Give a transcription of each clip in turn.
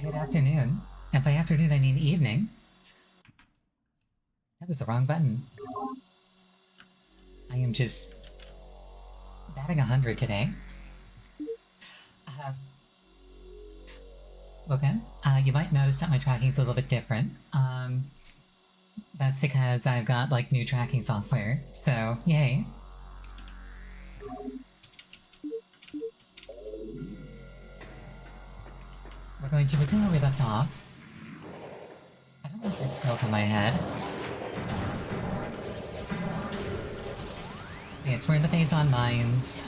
Good afternoon. And by afternoon, I mean evening. That was the wrong button. I am just batting 100 today. Uh, okay. You might notice that my tracking's a little bit different. That's because I've got, like, new tracking software. So, yay. We're going to resume where we left off. I don't like that tilt on my head. Yes, we're in the phase on mines.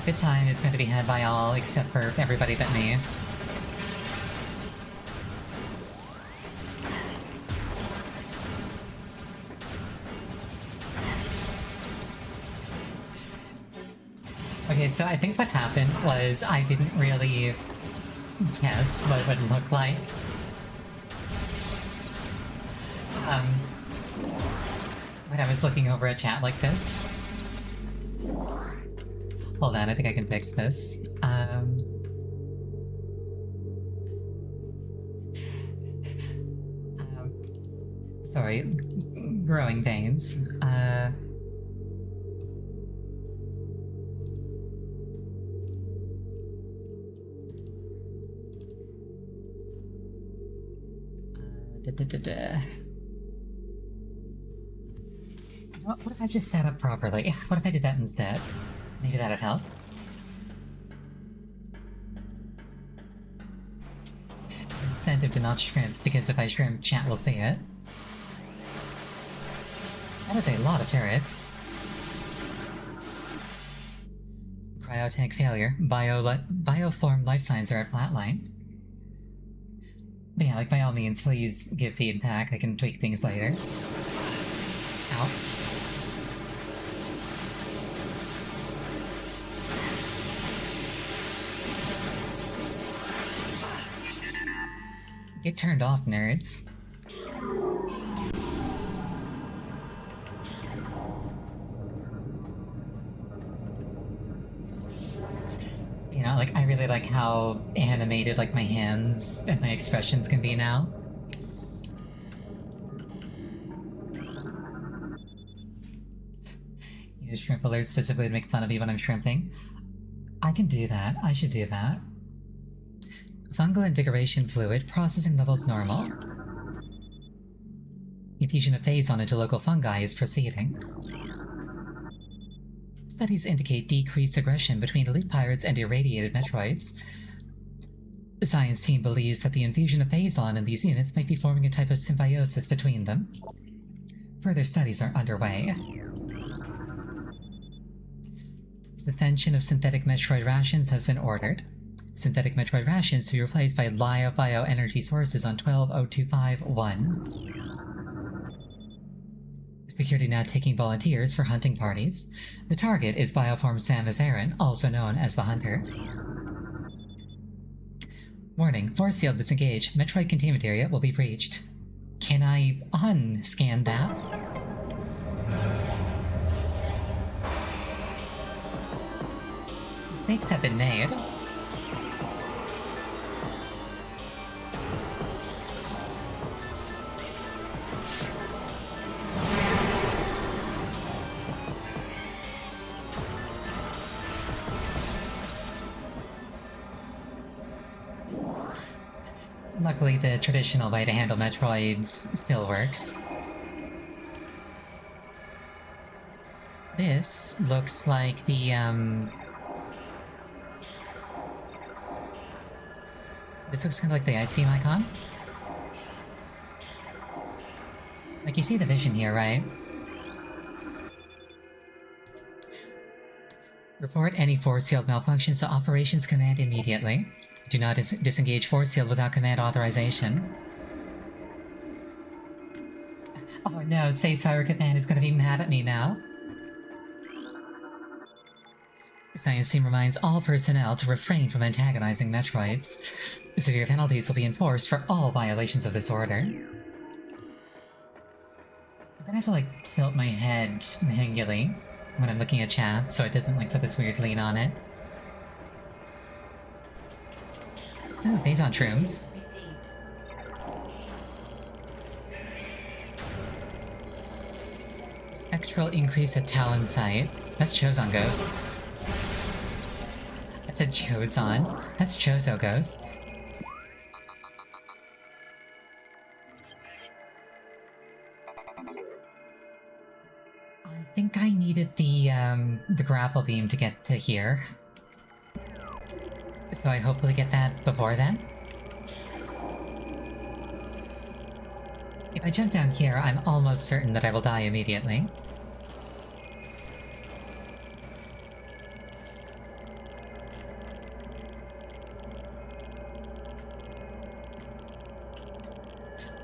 Good time is going to be had by all except for everybody but me. Okay, so I think what happened was I didn't really test what it would look like. When I was looking over a chat like this. Hold on, I think I can fix this. Sorry, growing pains. What if I just set up properly? What if I did that instead? Maybe that'd help. Incentive to not shrimp, because if I shrimp, chat will see it. That is a lot of turrets. Cryotank failure. Bioform life signs are at flatline. But yeah, like, by all means, please give feedback. I can tweak things later. Ow. Get turned off, nerds. You know, like, I really like how animated, like, my hands and my expressions can be now. Use shrimp alerts specifically to make fun of me when I'm shrimping. I can do that. I should do that. Fungal invigoration fluid, processing levels normal. Infusion of phazon into local fungi is proceeding. Studies indicate decreased aggression between elite pirates and irradiated Metroids. The science team believes that the infusion of phazon in these units might be forming a type of symbiosis between them. Further studies are underway. Suspension of synthetic Metroid rations has been ordered. Synthetic Metroid rations to be replaced by live bioenergy sources on 120251. Security now taking volunteers for hunting parties. The target is Bioform Samus Aran, also known as the Hunter. Warning, force field disengaged. Metroid containment area will be breached. Can I unscan that? Mistakes have been made. Luckily, the traditional way to handle Metroids still works. This looks like the, This looks kind of like the ice team icon. Like, you see the vision here, right? Report any force field malfunctions to Operations Command immediately. Do not disengage force field without command authorization. Oh no, Space Fire Command is gonna be mad at me now. Science team reminds all personnel to refrain from antagonizing Metroids. Severe penalties will be enforced for all violations of this order. I'm gonna have to, like, tilt my head manually when I'm looking at chat so it doesn't, like, put this weird lean on it. Ooh, Phazon shrooms. Spectral increase at Talon site. That's Choson ghosts. I said Choson. That's Chozo ghosts. I think I needed the grapple beam to get to here. So I hopefully get that before then. If I jump down here, I'm almost certain that I will die immediately.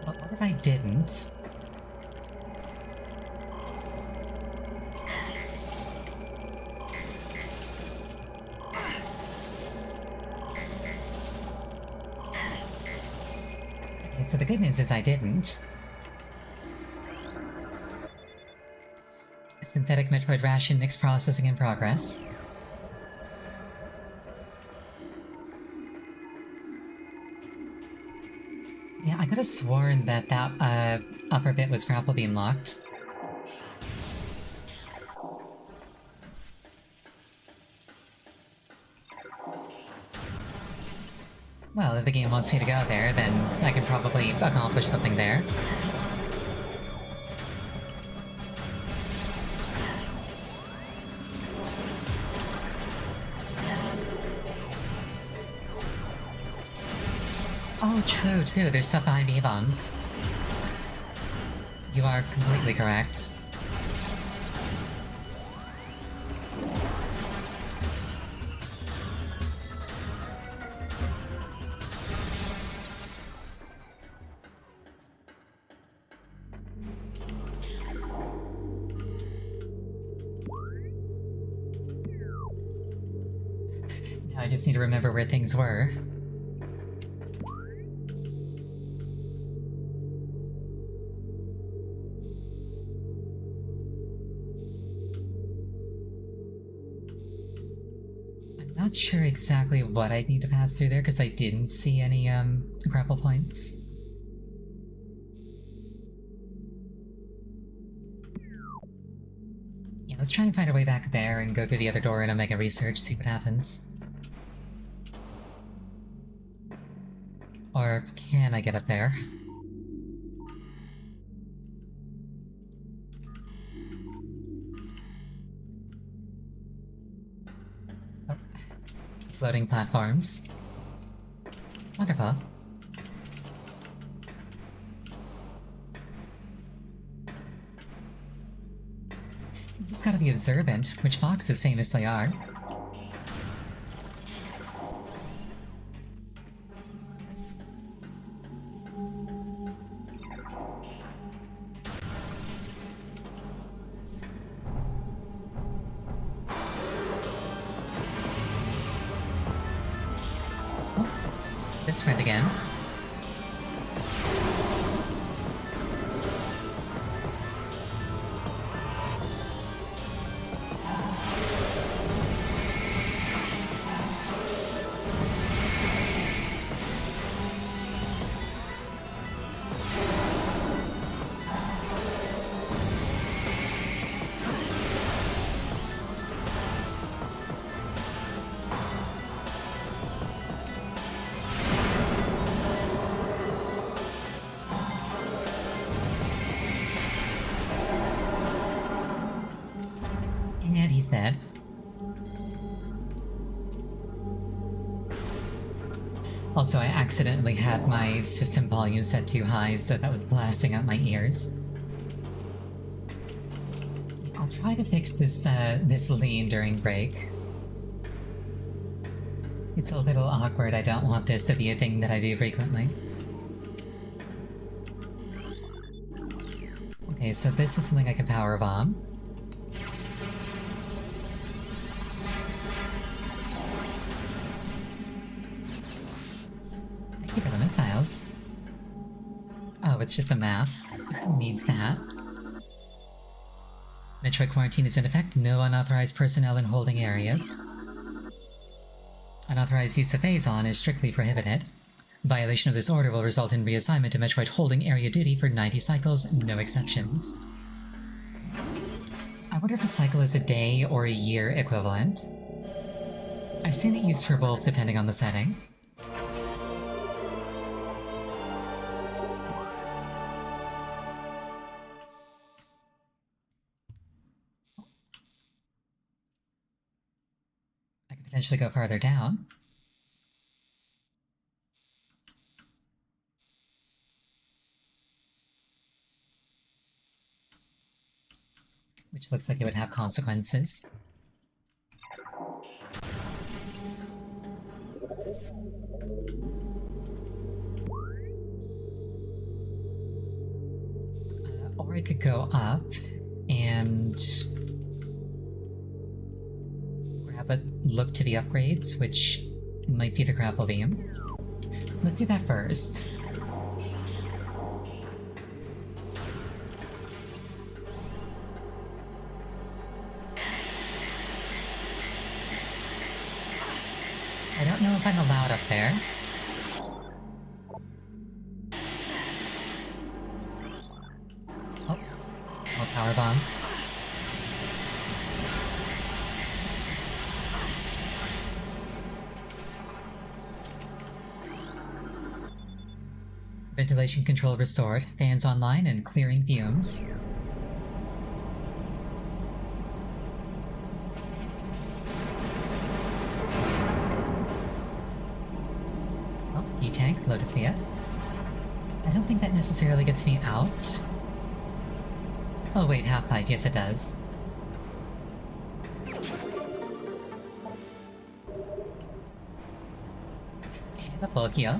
But what if I didn't? Okay, so the good news is I didn't. Synthetic Metroid ration mix processing in progress. Yeah, I could have sworn that upper bit was grapple beam locked. Well, if the game wants me to go there, then I can probably accomplish something there. Oh, true, there's stuff behind V-bombs. You are completely correct. Now I just need to remember where things were. Not sure exactly what I'd need to pass through there, because I didn't see any, grapple points. Yeah, let's try and find a way back there and go through the other door and Omega Research, see what happens. Or can I get up there? Floating platforms. Wonderful. You just gotta be observant, which foxes famously are. This friend again. And he's dead. Also, I accidentally had my system volume set too high, so that was blasting out my ears. I'll try to fix this, this lean during break. It's a little awkward, I don't want this to be a thing that I do frequently. Okay, so this is something I can power bomb. Thank you for the missiles. Oh, it's just a map. Who needs that? Metroid quarantine is in effect. No unauthorized personnel in holding areas. Unauthorized use of Phazon is strictly prohibited. Violation of this order will result in reassignment to Metroid holding area duty for 90 cycles, no exceptions. I wonder if a cycle is a day or a year equivalent. I've seen it used for both depending on the setting. I could potentially go farther down. Which looks like it would have consequences. Or I could go up and grab a look to the upgrades, which might be the grapple beam. Let's do that first. I don't know if I'm allowed up there. Oh, more power bomb. Ventilation control restored, fans online and clearing fumes. Oh, E-tank, low to see it. I don't think that necessarily gets me out. Oh wait, half-pipe, yes it does. And a full heal.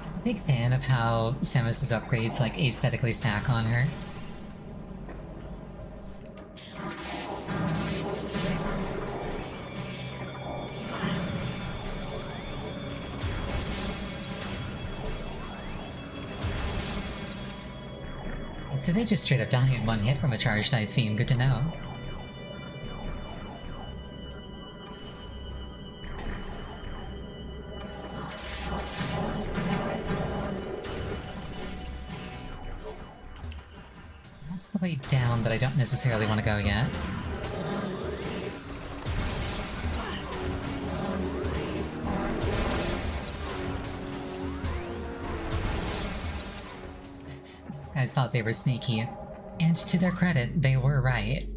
I'm a big fan of how Samus's upgrades like aesthetically stack on her. So they just straight up die in one hit from a charged ice beam, good to know. That's the way down, but I don't necessarily want to go yet. Those guys thought they were sneaky, and to their credit, they were right.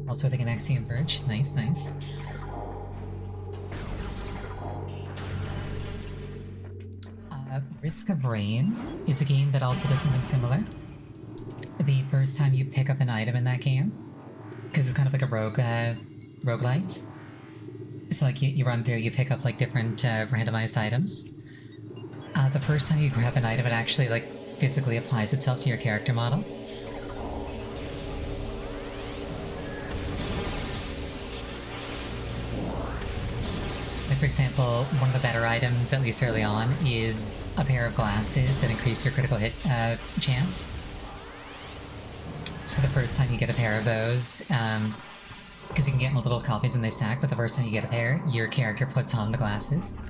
Also the Ganaxian Verge, nice, nice. Risk of Rain is a game that also does something similar. The first time you pick up an item in that game, because it's kind of like a roguelite. So like you run through, you pick up like different randomized items. The first time you grab an item, it actually like physically applies itself to your character model. Like for example, one of the better items, at least early on, is a pair of glasses that increase your critical hit chance. So the first time you get a pair of those, because you can get multiple copies and they stack, but the first time you get a pair, your character puts on the glasses.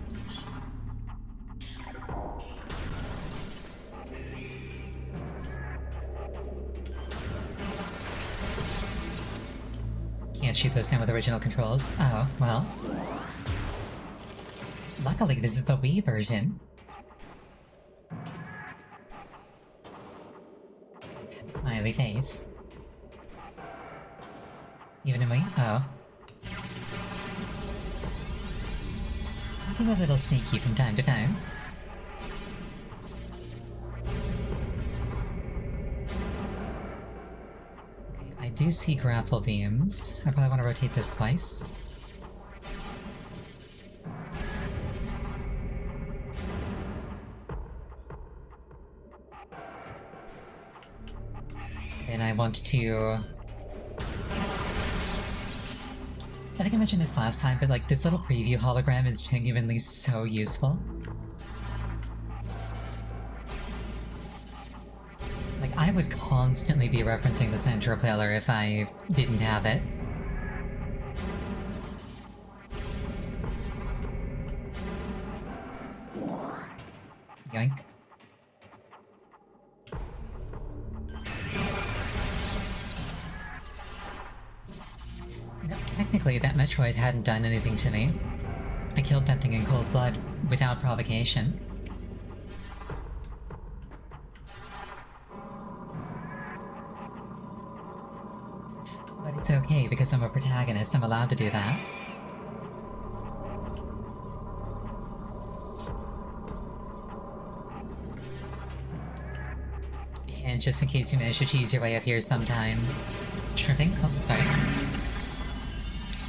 Can't shoot those down with original controls. Oh, well. Luckily, this is the Wii version. Smiley face. Even in Wii? Oh. Looking a little sneaky from time to time. Okay, I do see grapple beams. I probably want to rotate this twice. And I want to I think I mentioned this last time, but like this little preview hologram is genuinely so useful. Like, I would constantly be referencing the Centaur Player if I didn't have it. Yoink. You know, technically, that Metroid hadn't done anything to me. I killed that thing in cold blood, without provocation. But it's okay, because I'm a protagonist, I'm allowed to do that. And just in case you manage to cheese your way up here sometime... Shrimping? Oh, sorry.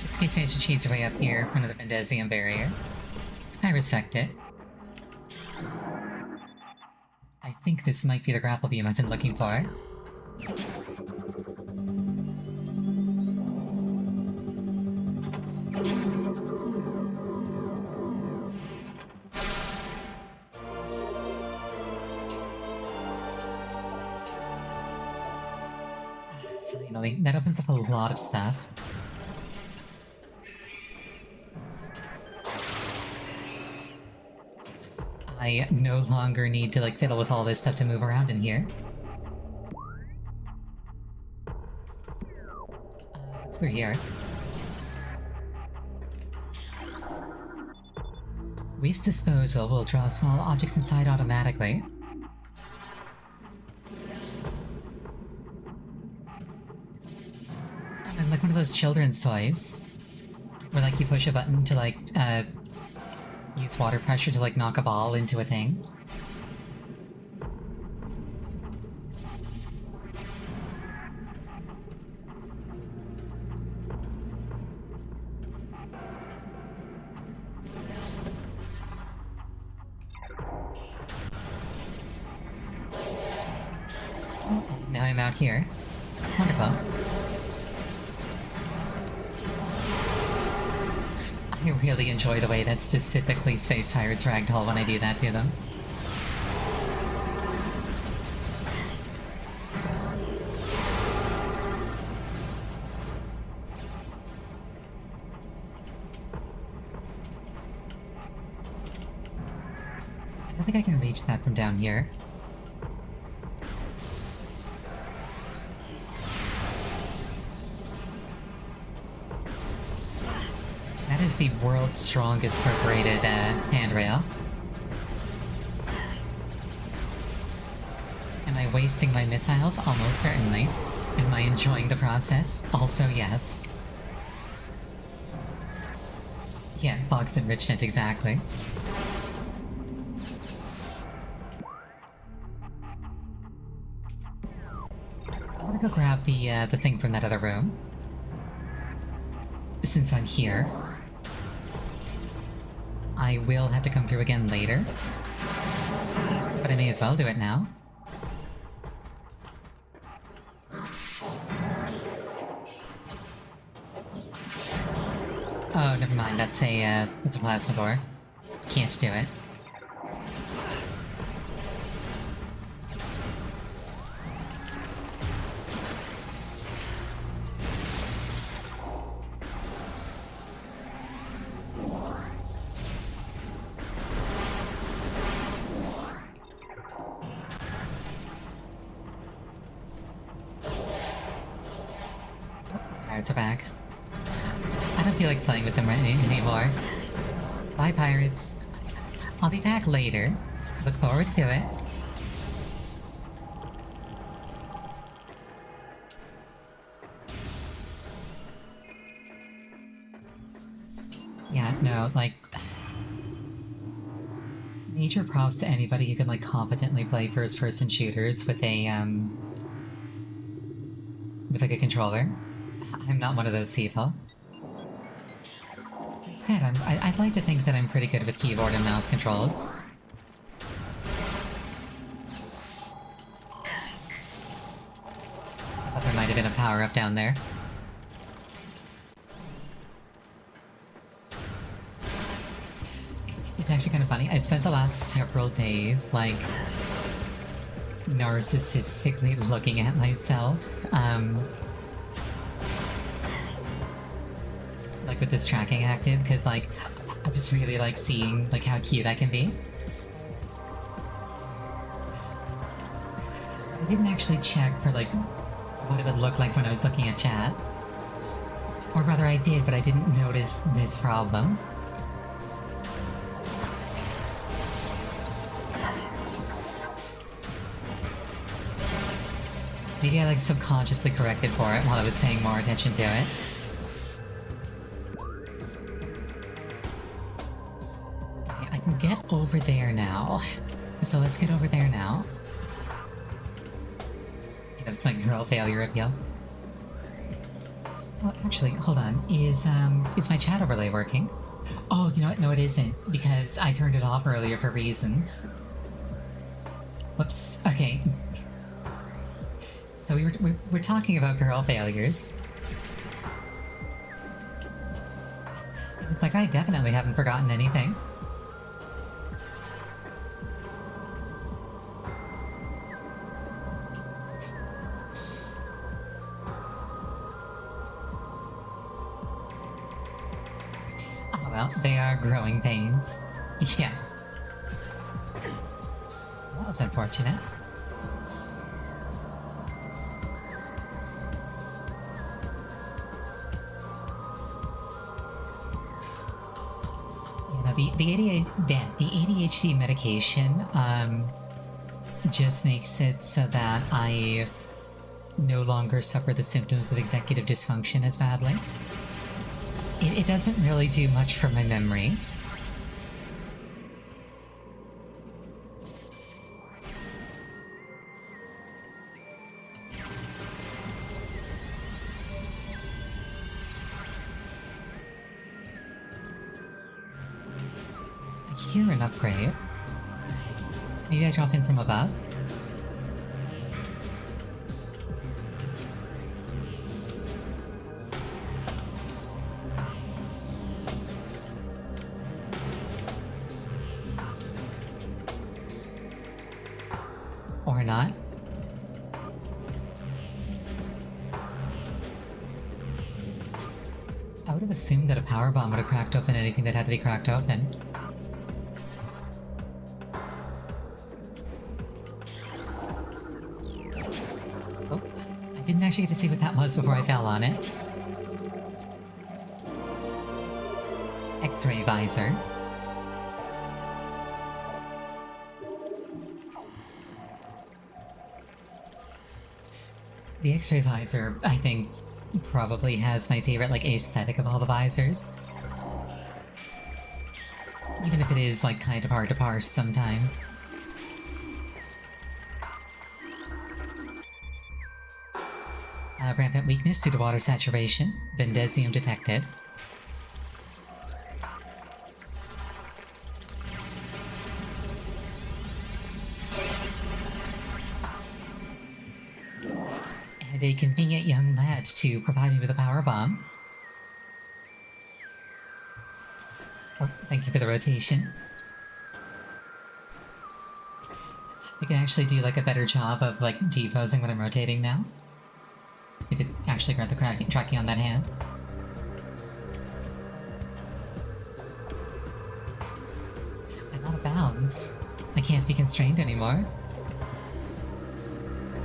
Just in case you manage to cheese your way up here in front of the Vendesium barrier. I respect it. I think this might be the grapple beam I've been looking for. Finally, that opens up a lot of stuff. I no longer need to like fiddle with all this stuff to move around in here. What's through here? Waste disposal will draw small objects inside automatically. And like one of those children's toys, where like you push a button to like use water pressure to like knock a ball into a thing. Now I'm out here. Wonderful. I really enjoy the way that specifically Space Pirates ragdoll when I do that to them. I don't think I can reach that from down here. That is the world's strongest perforated handrail. Am I wasting my missiles? Almost certainly. Am I enjoying the process? Also yes. Yeah, box enrichment, exactly. I wanna go grab the thing from that other room. Since I'm here. I will have to come through again later. But I may as well do it now. Oh, never mind, that's a plasma door. Can't do it. Pirates are back. I don't feel like playing with them anymore. Bye, pirates. I'll be back later. Look forward to it. Yeah, no, like... Major props to anybody who can, like, competently play first-person shooters with a, with, like, a controller. I'm not one of those people. That said, I'd like to think that I'm pretty good with keyboard and mouse controls. I thought there might have been a power-up down there. It's actually kind of funny. I spent the last several days, like, narcissistically looking at myself. Like, with this tracking active, because, like, I just really like seeing, like, how cute I can be. I didn't actually check for, like, what it would look like when I was looking at chat. Or rather, I did, but I didn't notice this problem. Maybe I, like, subconsciously corrected for it while I was paying more attention to it. Okay, I can get over there now. So let's get over there now. That's like girl failure appeal. Well, actually, hold on. Is my chat overlay working? Oh, you know what? No, it isn't, because I turned it off earlier for reasons. Whoops. Okay. So we're talking about girl failures. It was like, I definitely haven't forgotten anything. Oh well, they are growing pains. Yeah. That was unfortunate. The ADHD medication just makes it so that I no longer suffer the symptoms of executive dysfunction as badly. It doesn't really do much for my memory. I hear an upgrade. Maybe I drop in from above? Or not? I would have assumed that a power bomb would have cracked open anything that had to be cracked open. Oh, I didn't actually get to see what that was before I fell on it. X-ray visor. The X-ray visor, I think, probably has my favorite, like, aesthetic of all the visors. Even if it is, like, kind of hard to parse sometimes. Rampant weakness due to water saturation. Vendesium detected. And a convenient young lad to provide me with a power bomb. Oh, thank you for the rotation. I can actually do, like, a better job of, like, deposing when I'm rotating now. If it actually grabbed the tracking on that hand. I'm out of bounds. I can't be constrained anymore.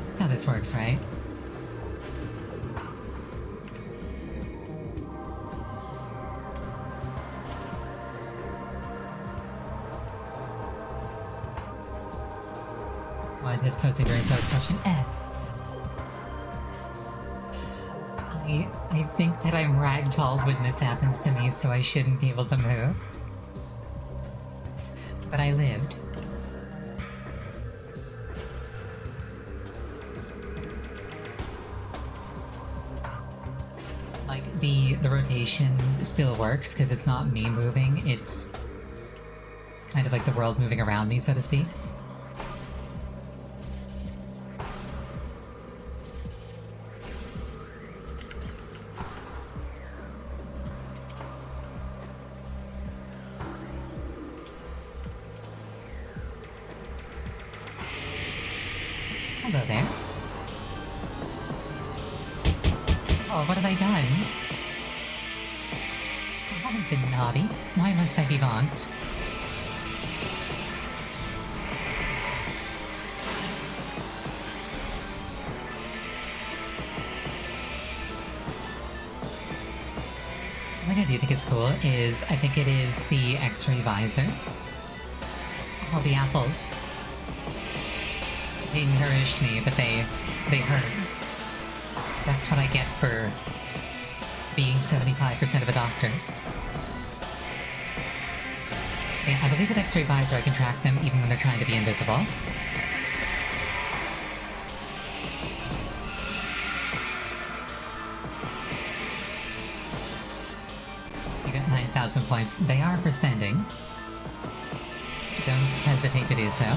That's how this works, right? What is posing during post question? I think that I'm ragdolled when this happens to me, so I shouldn't be able to move. But I lived. Like, the rotation still works, because it's not me moving, it's kind of like the world moving around me, so to speak. Hello there. Oh, what have I done? I haven't been naughty. Why must I be bonked? Something I do think is cool is, I think it is the X-ray visor. Oh, the apples. They nourished me, but they hurt. That's what I get for being 75% of a doctor. Yeah, I believe with X-ray visor I can track them even when they're trying to be invisible. You got 9,000 points. They are for spending. Don't hesitate to do so.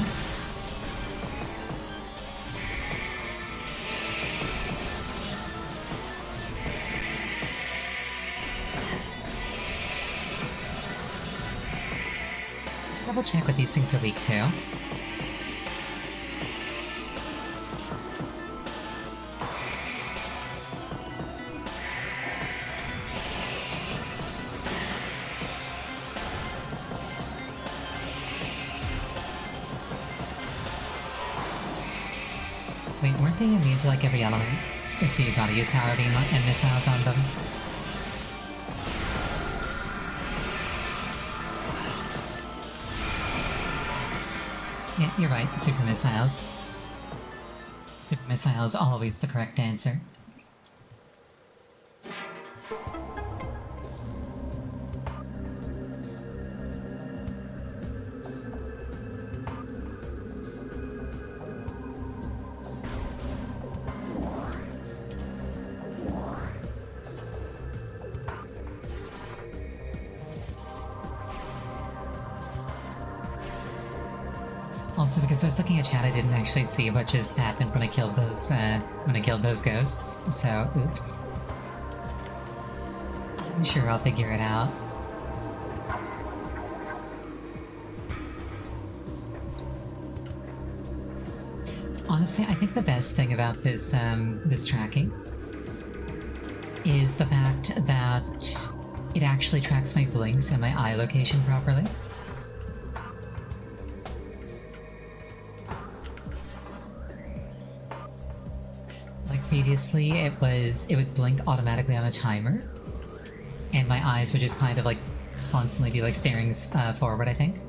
Double check what these things are weak to. Wait, weren't they immune to like every element? So you gotta use power beam and missiles on them. Yeah, you're right, super missiles. Super missiles always the correct answer. Also, because I was looking at chat, I didn't actually see what just happened when I killed those ghosts. So, oops. I'm sure I'll figure it out. Honestly, I think the best thing about this this tracking is the fact that it actually tracks my blinks and my eye location properly. Previously, it would blink automatically on a timer, and my eyes would just kind of like constantly be like staring forward, I think.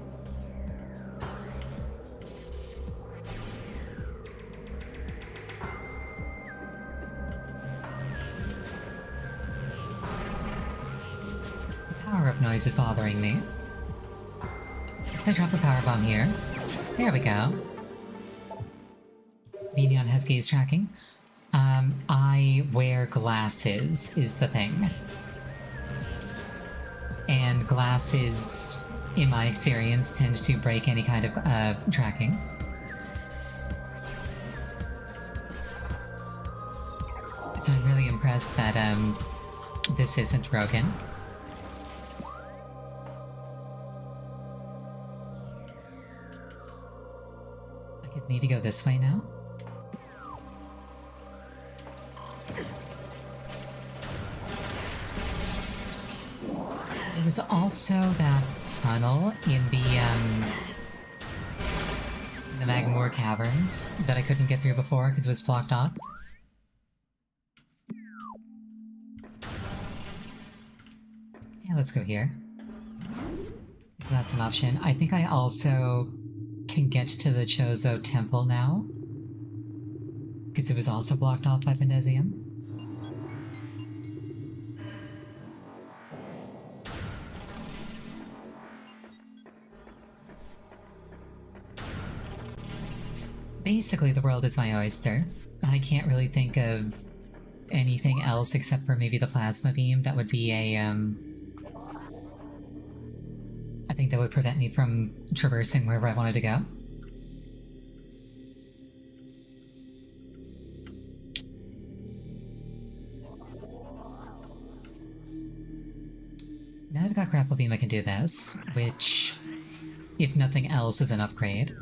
The power-up noise is bothering me. If I drop the power bomb here, there we go. Neon has gaze tracking. I wear glasses, is the thing. And glasses, in my experience, tend to break any kind of tracking. So I'm really impressed that this isn't broken. I could maybe go this way now. There was also that tunnel in the Magmoor Caverns that I couldn't get through before because it was blocked off. Yeah, let's go here. So that's an option. I think I also can get to the Chozo Temple now, because it was also blocked off by Pandesium. Basically, the world is my oyster. I can't really think of anything else except for maybe the plasma beam. That would be a, I think that would prevent me from traversing wherever I wanted to go. Now that I've got grapple beam, I can do this, which, if nothing else, is an upgrade.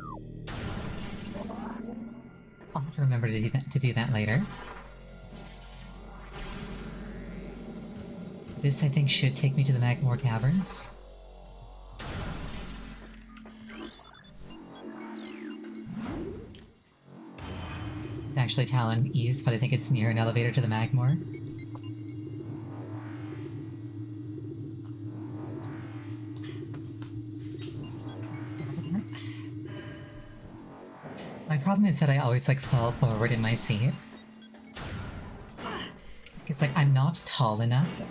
I'll have to remember to do that later. This, I think, should take me to the Magmore Caverns. It's actually Talon East, but I think it's near an elevator to the Magmore. My problem is that I always, like, fall forward in my seat. Because, like, I'm not tall enough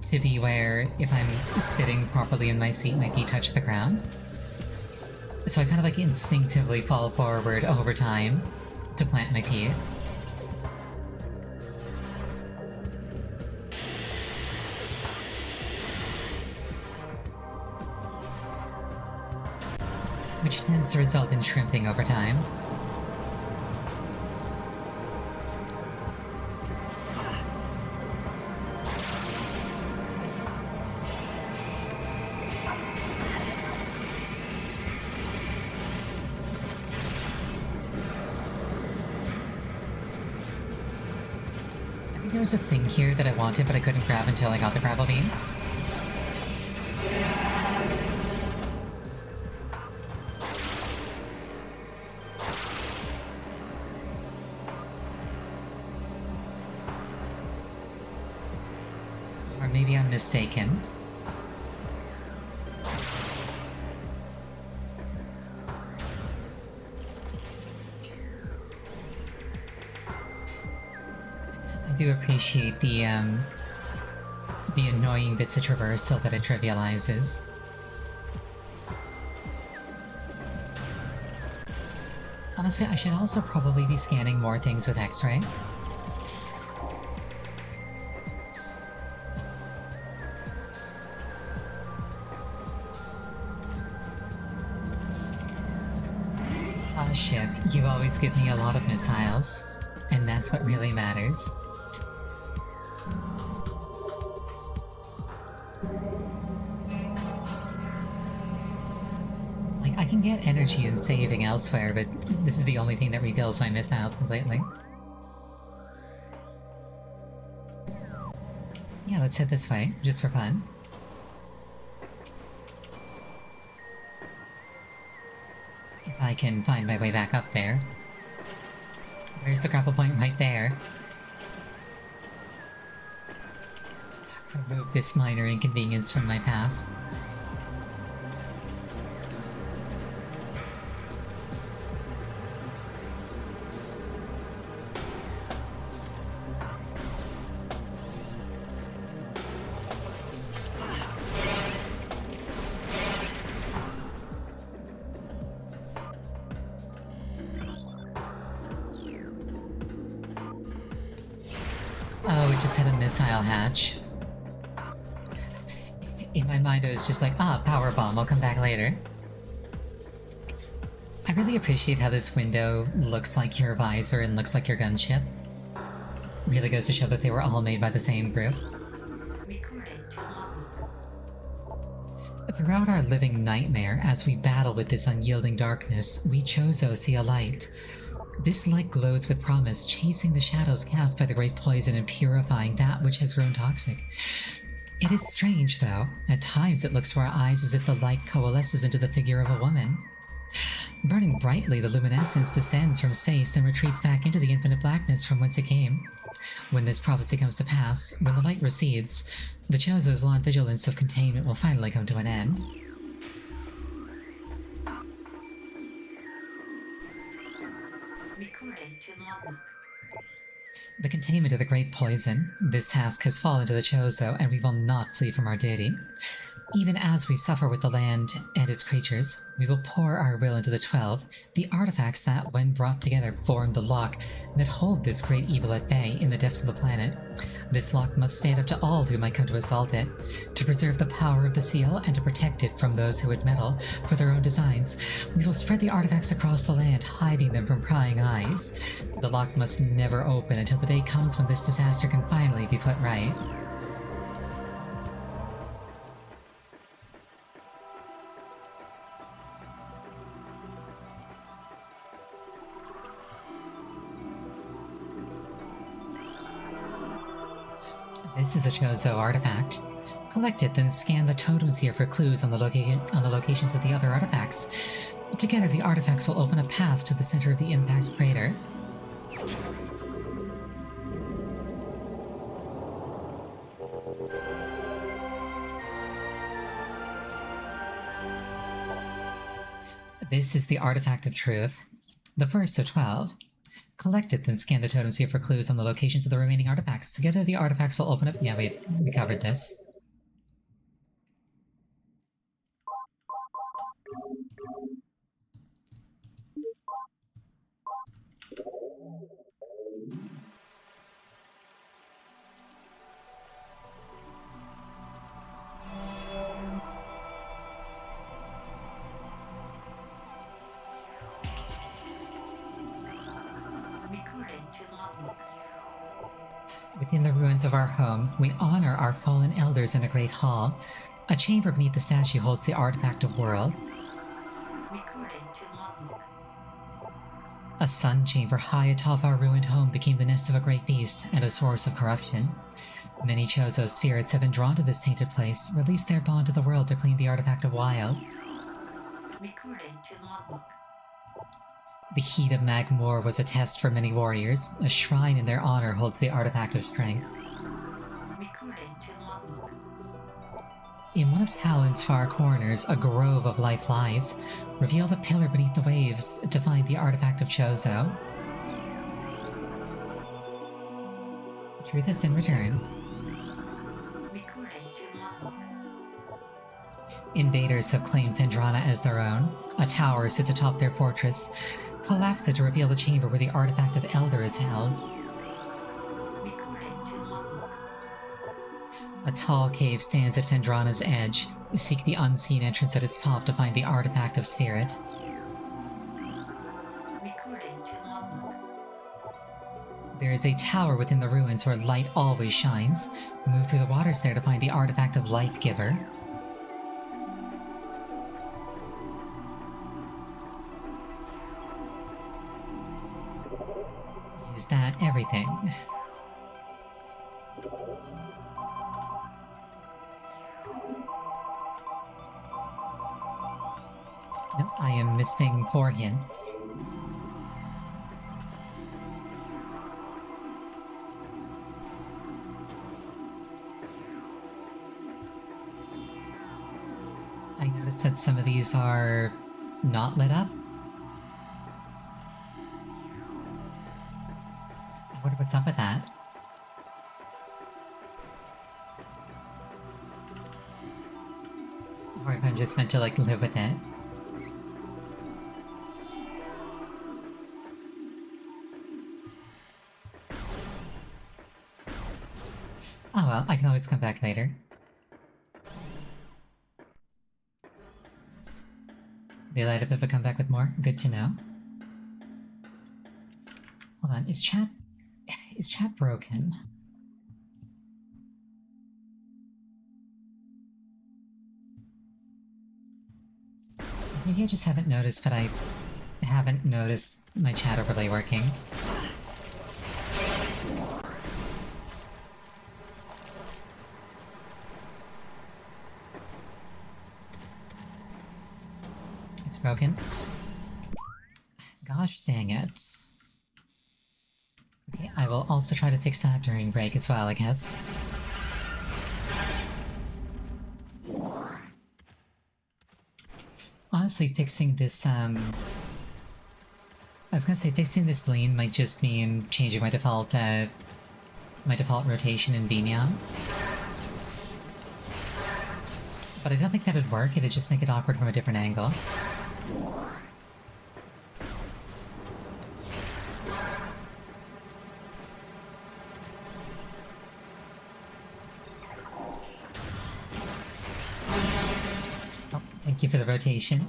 to be where, if I'm sitting properly in my seat, my feet touch the ground. So I kind of, like, instinctively fall forward over time to plant my feet. Which tends to result in shrimping over time. There was a thing here that I wanted, but I couldn't grab until I got the gravel beam. Or maybe I'm mistaken. I do appreciate the annoying bits of traversal that it trivializes. Honestly, I should also probably be scanning more things with X-ray. Ah, ship, you always give me a lot of missiles, and that's what really matters. Like, I can get energy and saving elsewhere, but this is the only thing that refills my missiles completely. Yeah, let's head this way, just for fun. If I can find my way back up there. There's the grapple point right there. Remove this minor inconvenience from my path. Oh, it just had a missile hatch. In my mind, I was just like, ah, power bomb, I'll come back later. I really appreciate how this window looks like your visor and looks like your gunship. Really goes to show that they were all made by the same group. Throughout our living nightmare, as we battle with this unyielding darkness, we Chozo see a light. This light glows with promise, chasing the shadows cast by the great poison and purifying that which has grown toxic. It is strange, though. At times it looks to our eyes as if the light coalesces into the figure of a woman. Burning brightly, the luminescence descends from space, then retreats back into the infinite blackness from whence it came. When this prophecy comes to pass, when the light recedes, the Chozo's long vigilance of containment will finally come to an end. The containment of the great poison. This task has fallen to the Chozo, and we will not flee from our deity. Even as we suffer with the land and its creatures, we will pour our will into the 12, the artifacts that, when brought together, form the lock that hold this great evil at bay in the depths of the planet. This lock must stand up to all who might come to assault it, to preserve the power of the seal and to protect it from those who would meddle for their own designs. We will spread the artifacts across the land, hiding them from prying eyes. The lock must never open until the day comes when this disaster can finally be put right. This is a Chozo artifact. Collect it, then scan the totems here for clues on the locations of the other artifacts. Together, the artifacts will open a path to the center of the impact crater. This is the Artifact of Truth, the first of 12. Collect it, then scan the totems here for clues on the locations of the remaining artifacts. Together, the artifacts will open up— yeah, we covered this. Within the ruins of our home, we honor our fallen elders in a great hall. A chamber beneath the statue holds the artifact of world. A sun chamber high atop our ruined home became the nest of a great beast and a source of corruption. Many Chozo spirits have been drawn to this tainted place, released their bond to the world to claim the artifact of wild. The heat of Magmoor was a test for many warriors. A shrine in their honor holds the artifact of strength. In one of Talon's far corners, a grove of life lies. Reveal the pillar beneath the waves to find the artifact of Chozo. Truth has been returned. Invaders have claimed Phendrana as their own. A tower sits atop their fortress. Collapse it to reveal the chamber where the artifact of Elder is held. A tall cave stands at Phendrana's edge. Seek the unseen entrance at its top to find the artifact of spirit. There is a tower within the ruins where light always shines. Move through the waters there to find the artifact of Life Giver. Is that everything? No, I am missing 4 hints. I noticed that some of these are not lit up. I wonder what's up with that. Or if I'm just meant to, like, live with it. Oh well, I can always come back later. They light up if I come back with more? Good to know. Hold on, is chat broken? Maybe I just haven't noticed, but I haven't noticed my chat overlay working. It's broken. Gosh dang it. Okay, I will also try to fix that during break as well, I guess. Honestly, fixing this, I was gonna say fixing this lean might just mean changing my default rotation in Vignon. But I don't think that'd work, it'd just make it awkward from a different angle. Oh, thank you for the rotation.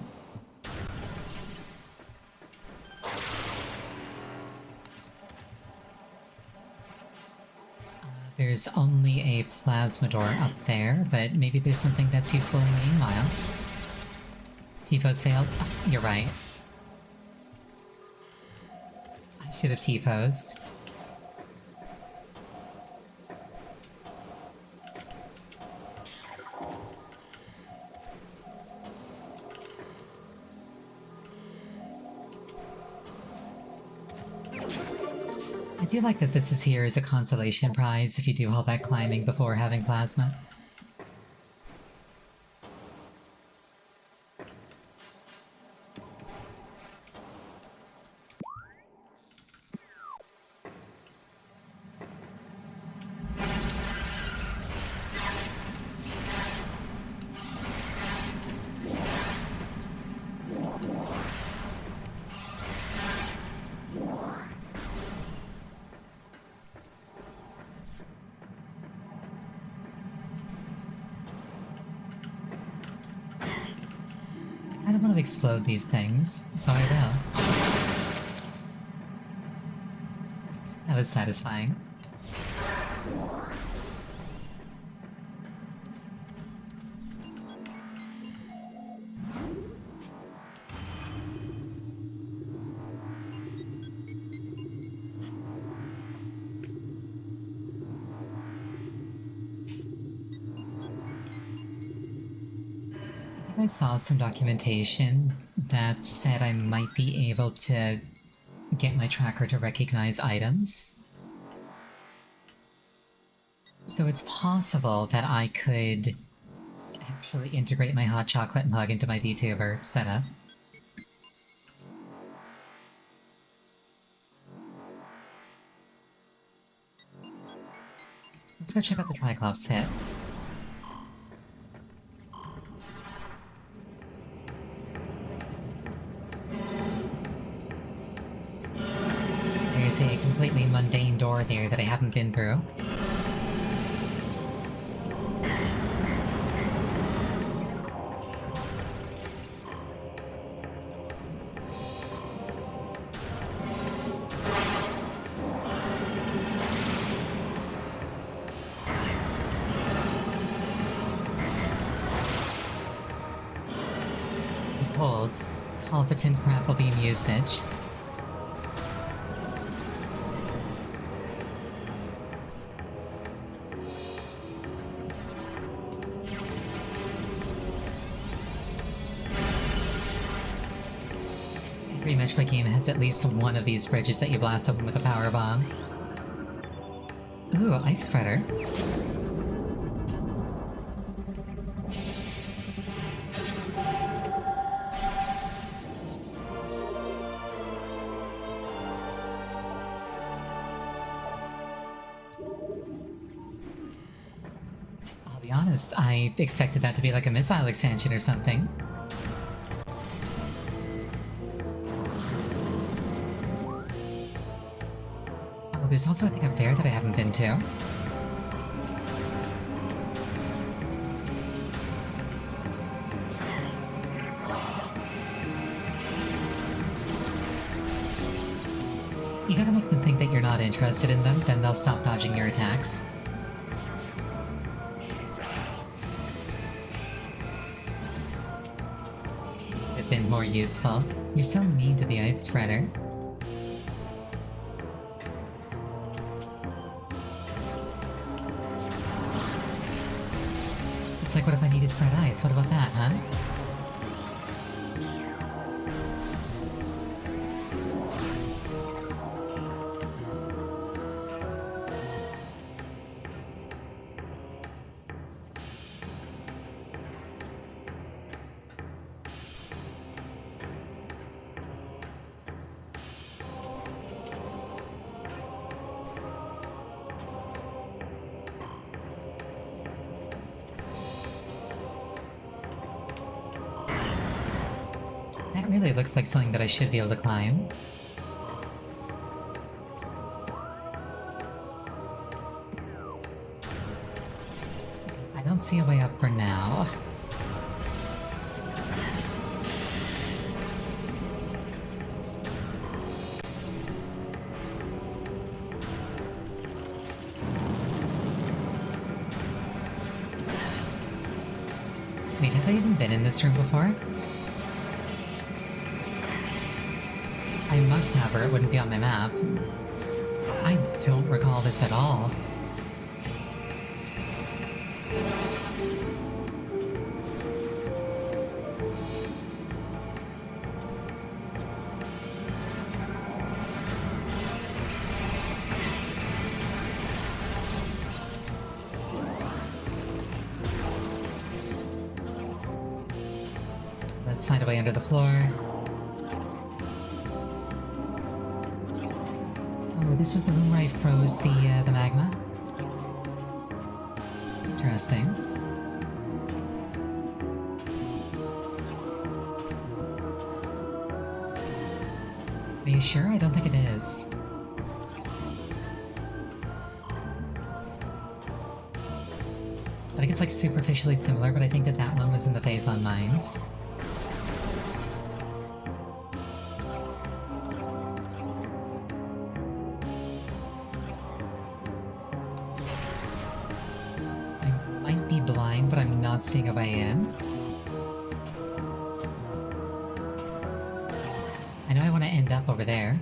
There's only a plasma door up there, but maybe there's something that's useful in the meanwhile. T-pose failed? Oh, you're right. I should have T-posed. do like that this is here as a consolation prize if you do all that climbing before having plasma. I kind of want to explode these things, so I will. That was satisfying. I saw some documentation that said I might be able to get my tracker to recognize items. So it's possible that I could actually integrate my hot chocolate mug into my VTuber setup. Let's go check out the Triclops pit. There's a completely mundane door there that I haven't been through. Behold, competent grapple beam usage. Every Metroid game has at least one of these bridges that you blast open with a power bomb. Ooh, ice spreader. I'll be honest, I expected that to be like a missile expansion or something. There's also a thing up there that I haven't been to. You gotta make them think that you're not interested in them, then they'll stop dodging your attacks. Could have been more useful. You're so mean to the ice spreader. It's like, what if I need to spread ice? What about that, huh? That really looks like something that I should be able to climb. I don't see a way up for now. Wait, have I even been in this room before? I must have, or it wouldn't be on my map. I don't recall this at all. Let's find a way under the floor. Oh, this was the room where I froze the magma. Interesting. Are you sure? I don't think it is. I think it's like superficially similar, but I think that that one was in the Phazon Mines. I might be blind, but I'm not seeing a way in. I know I want to end up over there.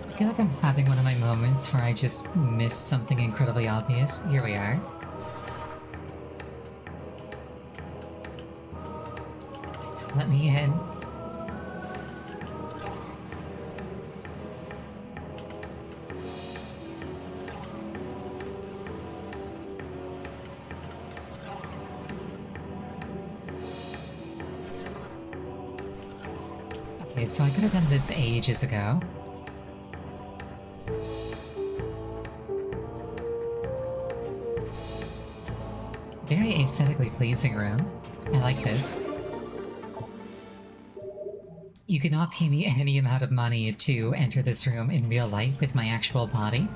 I feel like I'm having one of my moments where I just miss something incredibly obvious. Here we are. Let me in. Okay, so I could have done this ages ago. Very aesthetically pleasing room. I like this. You could not pay me any amount of money to enter this room in real life with my actual body.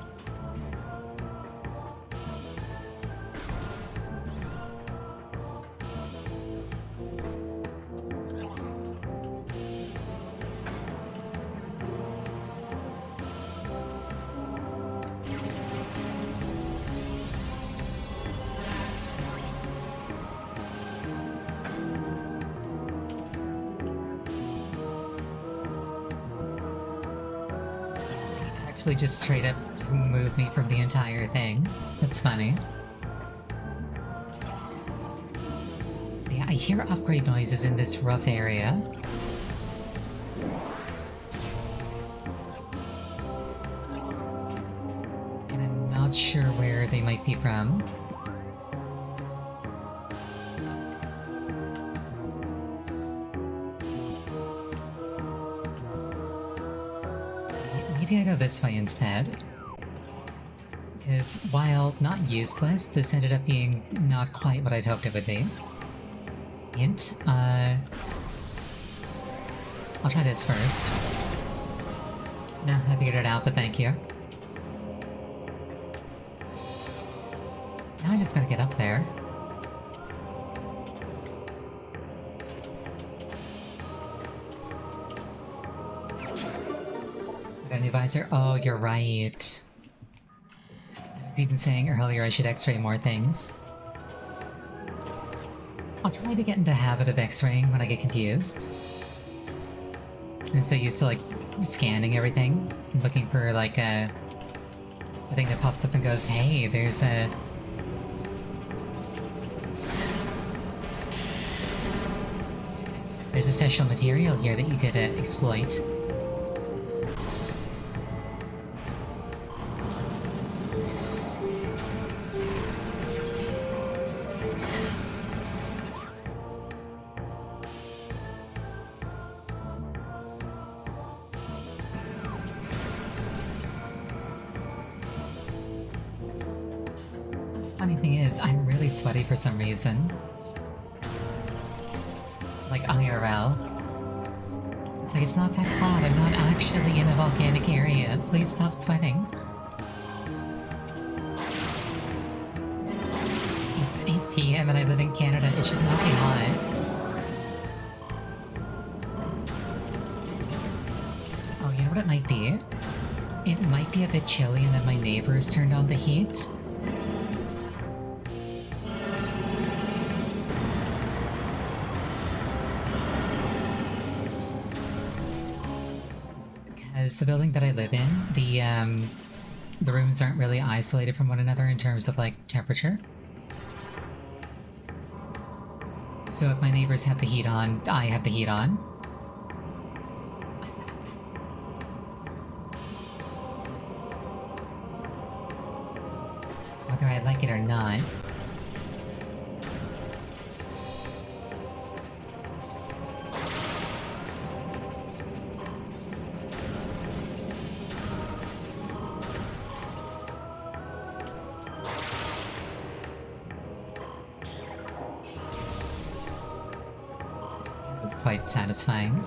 Just straight up move me from the entire thing. That's funny. Yeah, I hear upgrade noises in this rough area. And I'm not sure where they might be from. Maybe I go this way instead. Because while not useless, this ended up being not quite what I'd hoped it would be. Hint, I'll try this first. No, I figured it out, but thank you. Now I just gotta get up there. New visor. Oh, you're right. I was even saying earlier I should x-ray more things. I'll try to get into the habit of x-raying when I get confused. I'm so used to like scanning everything, looking for like a thing that pops up and goes, hey, there's a... There's a special material here that you could exploit. Funny thing is, I'm really sweaty for some reason. Like IRL. It's like, it's not that hot, I'm not actually in a volcanic area. Please stop sweating. It's 8 PM and I live in Canada, it should not be hot. Oh, you know what it might be? It might be a bit chilly and then my neighbors turned on the heat. Because the building that I live in, the the rooms aren't really isolated from one another in terms of, like, temperature. So if my neighbors have the heat on, I have the heat on. Whether I like it or not. It's quite satisfying.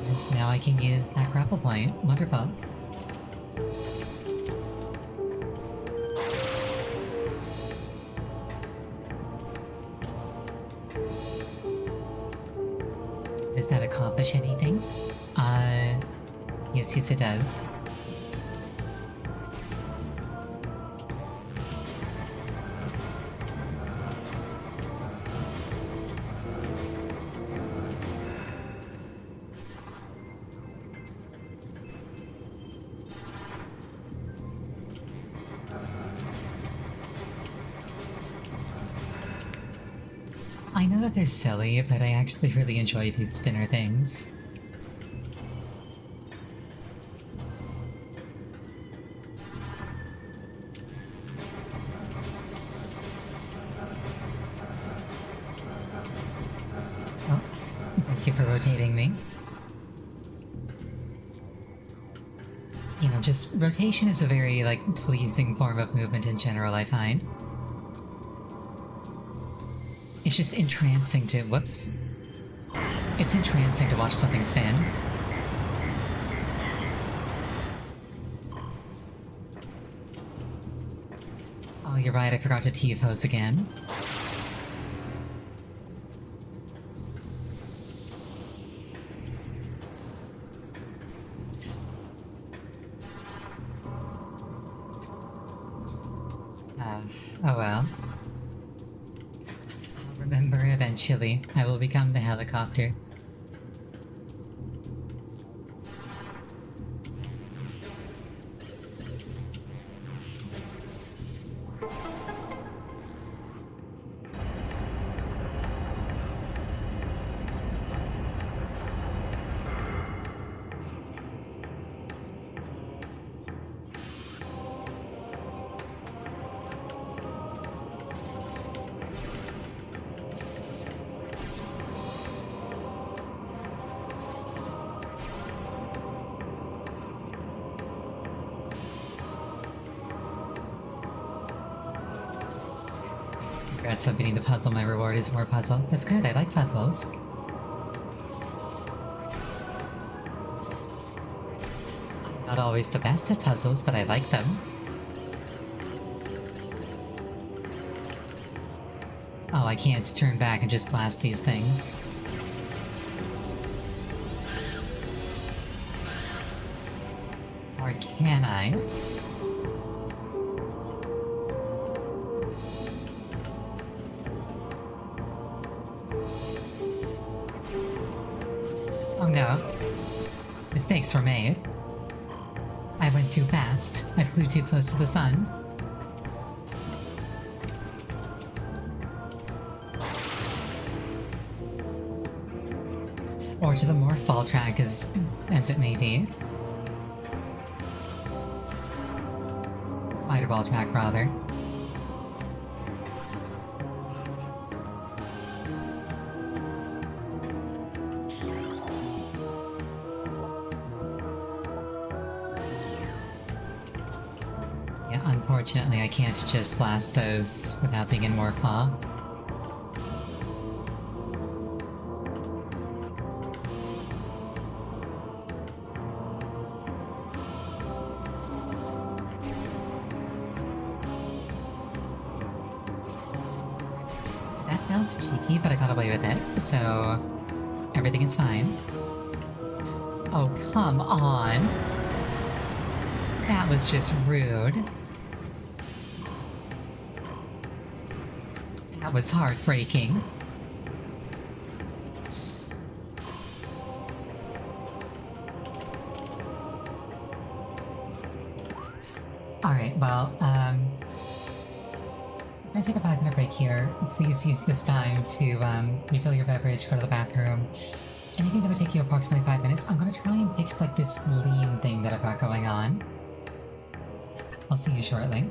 And now I can use that grapple point. Wonderful. Does that accomplish anything? Yes, it does. I know that they're silly, but I actually really enjoy these spinner things. Oh, thank you for rotating me. You know, just rotation is a very, like, pleasing form of movement in general, I find. It's just entrancing to— whoops. It's entrancing to watch something spin. Oh, you're right, I forgot to T-pose again. Oh well. Remember, eventually, I will become the helicopter. Congrats on beating the puzzle, my reward is more puzzle. That's good, I like puzzles. I'm not always the best at puzzles, but I like them. Oh, I can't turn back and just blast these things. Or can I? Oh no. Mistakes were made. I went too fast. I flew too close to the sun. Or to the morph ball track, as it may be. Spider ball track, rather. Yeah, unfortunately I can't just blast those without being in morph ball. That felt cheeky, but I got away with it, so everything is fine. Oh, come on! That was just rude. That was heartbreaking. Alright, well, I'm gonna take a 5-minute break here. Please use this time to refill your beverage, go to the bathroom. Anything that would take you approximately 5 minutes. I'm gonna try and fix like this lean thing that I've got going on. I'll see you shortly.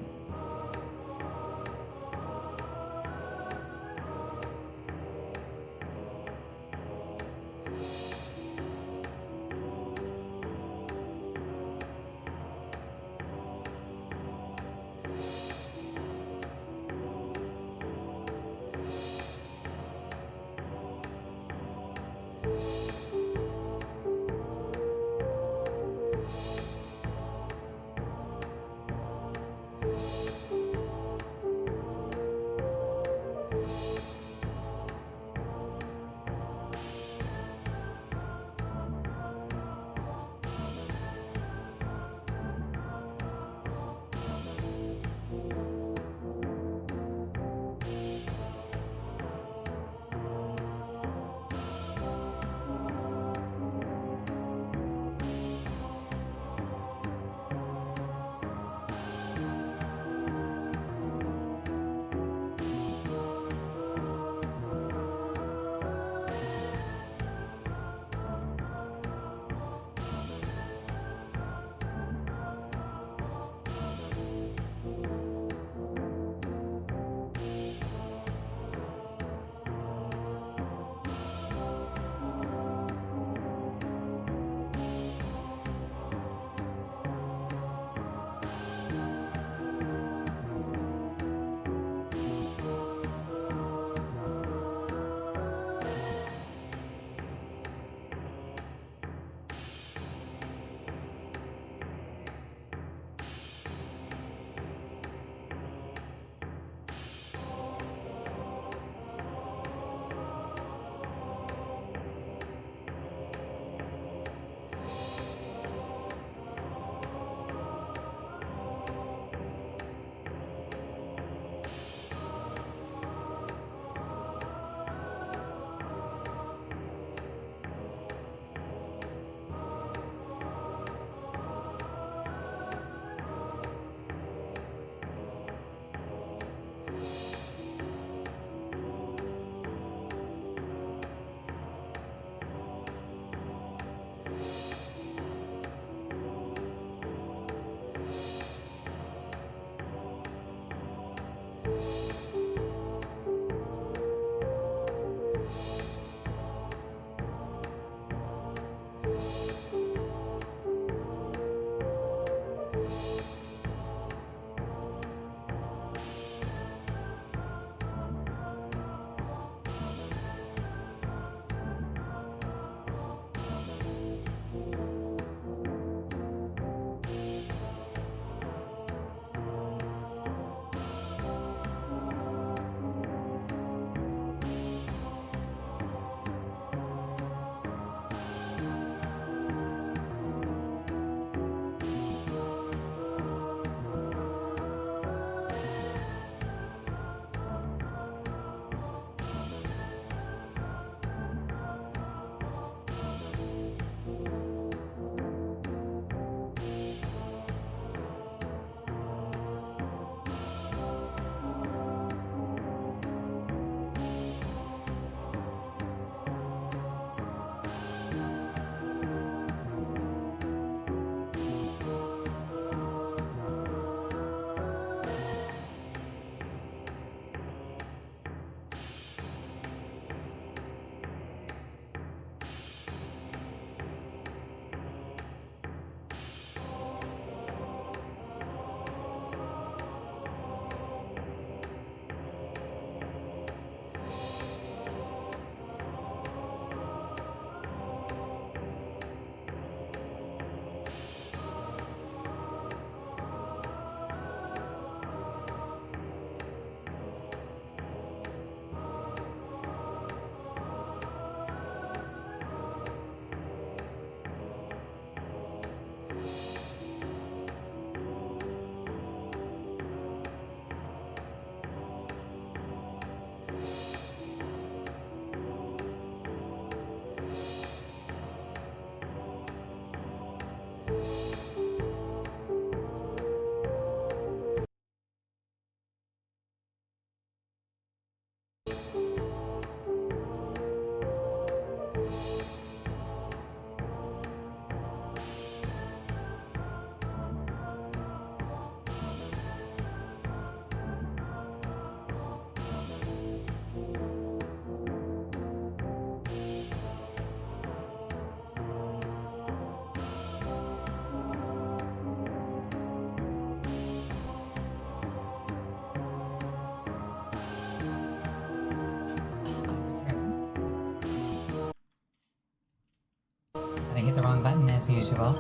I hit the wrong button as usual.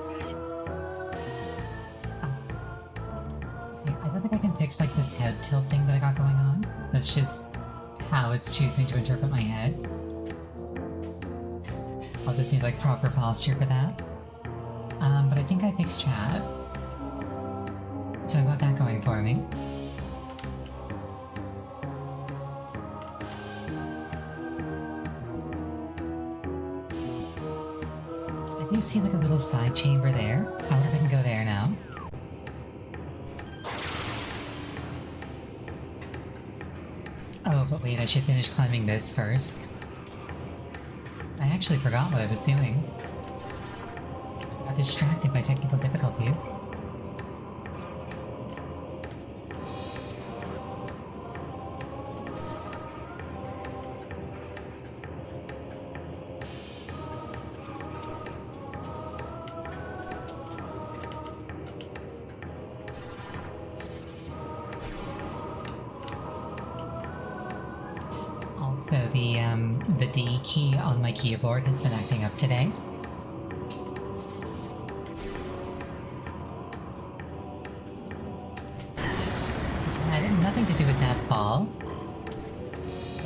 See, I don't think I can fix like this head tilt thing that I got going on. That's just how it's choosing to interpret my head. I'll just need like proper posture for that. But I think I fixed chat. So I've got that going for me. I do see like a little side chamber there. I wonder if I can go there now. Oh, but wait, I should finish climbing this first. I actually forgot what I was doing. I got distracted by technical difficulties. Also, the D key on my keyboard has been acting up today. Which had nothing to do with that fall.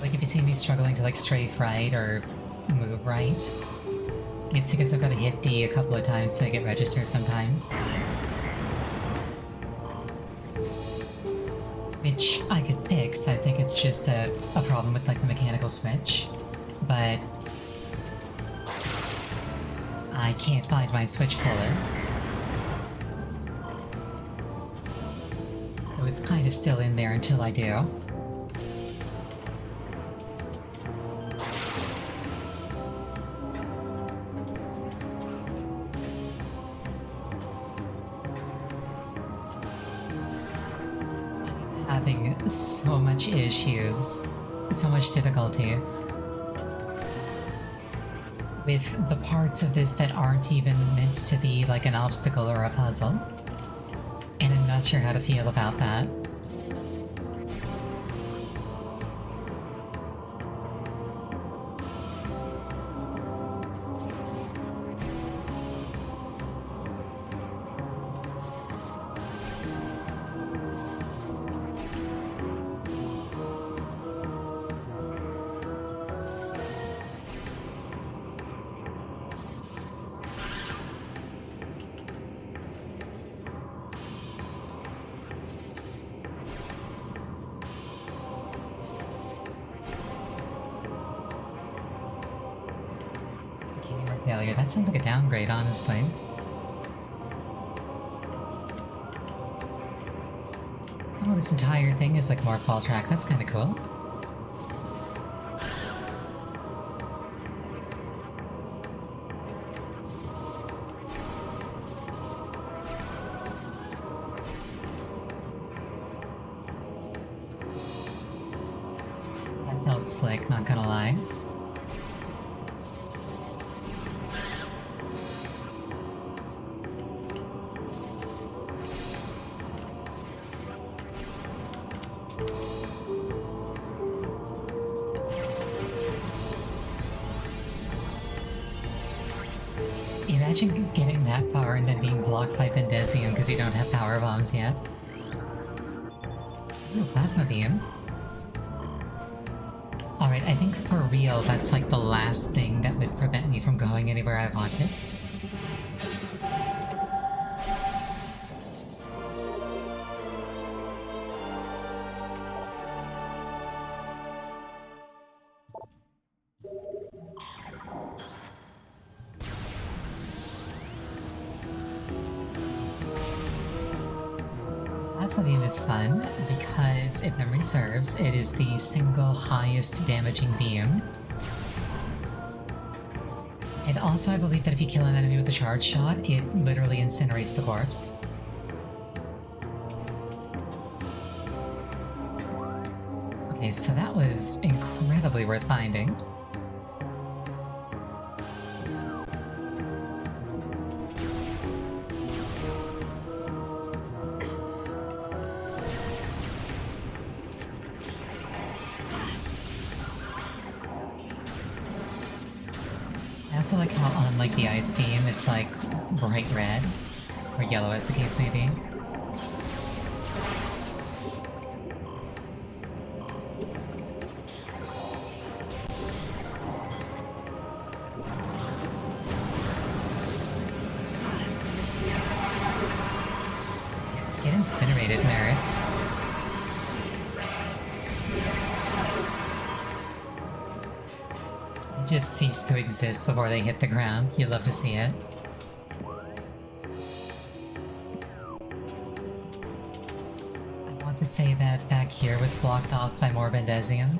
Like, if you see me struggling to like strafe right or move right, it's because I've got to hit D a couple of times to make it register sometimes. Which I could fix. I think it's just a problem with like the mechanical switch. But I can't find my switch puller. So it's kind of still in there until I do. Having so much issues, so much difficulty with the parts of this that aren't even meant to be like an obstacle or a puzzle. And I'm not sure how to feel about that. Failure. That sounds like a downgrade, honestly. Oh, this entire thing is like Morphball track. That's kind of cool. That felt slick, not gonna lie. Imagine getting that far and then being blocked by Pendezium because you don't have power bombs yet. Ooh, plasma beam. Alright, I think for real that's like the last thing that would prevent me from going anywhere I wanted. Plasma beam is fun because, if memory serves, it is the single highest damaging beam. And also, I believe that if you kill an enemy with a charge shot, it literally incinerates the corpse. Okay, so that was incredibly worth finding. I also like how, unlike the ice beam, it's like bright red, or yellow as the case may be. Get incinerated, Merit. They just cease to exist before they hit the ground. You love to see it. I want to say that back here was blocked off by more Bendesium.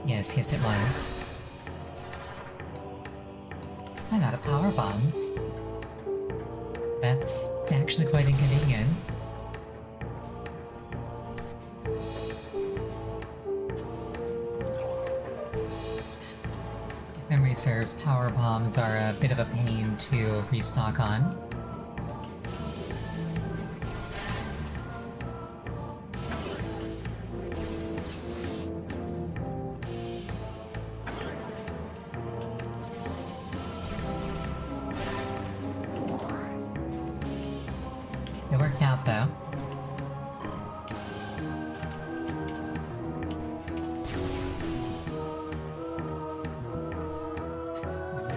Yes, it was. I'm out of power bombs. That's actually quite inconvenient. If memory serves, power bombs are a bit of a pain to restock on. It worked out, though.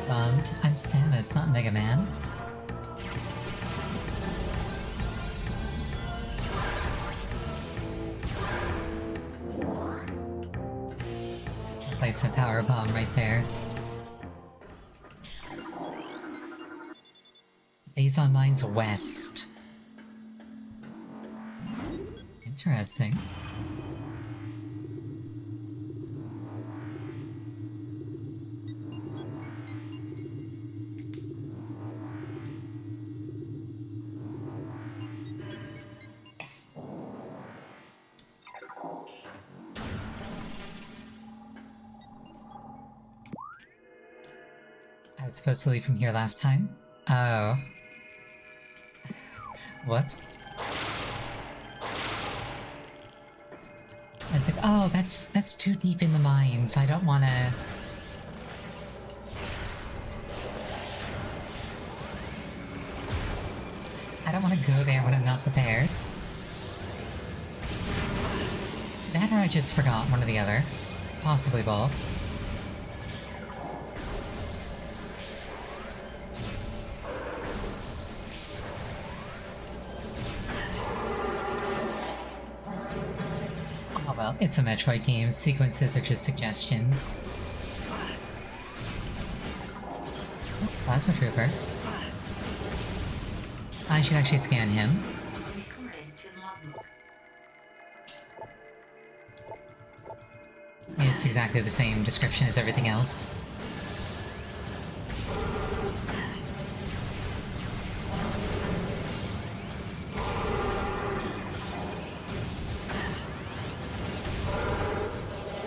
Bummed. I'm Samus, not Mega Man. Played some power bomb right there. Phazon Mine's west. Interesting. I was supposed to leave from here last time? Oh. Whoops. I was like, oh, that's too deep in the mines. I don't wanna... I don't wanna go there when I'm not prepared. That or I just forgot, one or the other. Possibly both. Oh well, it's a Metroid game. Sequences are just suggestions. Oh, Plasma Trooper. I should actually scan him. It's exactly the same description as everything else.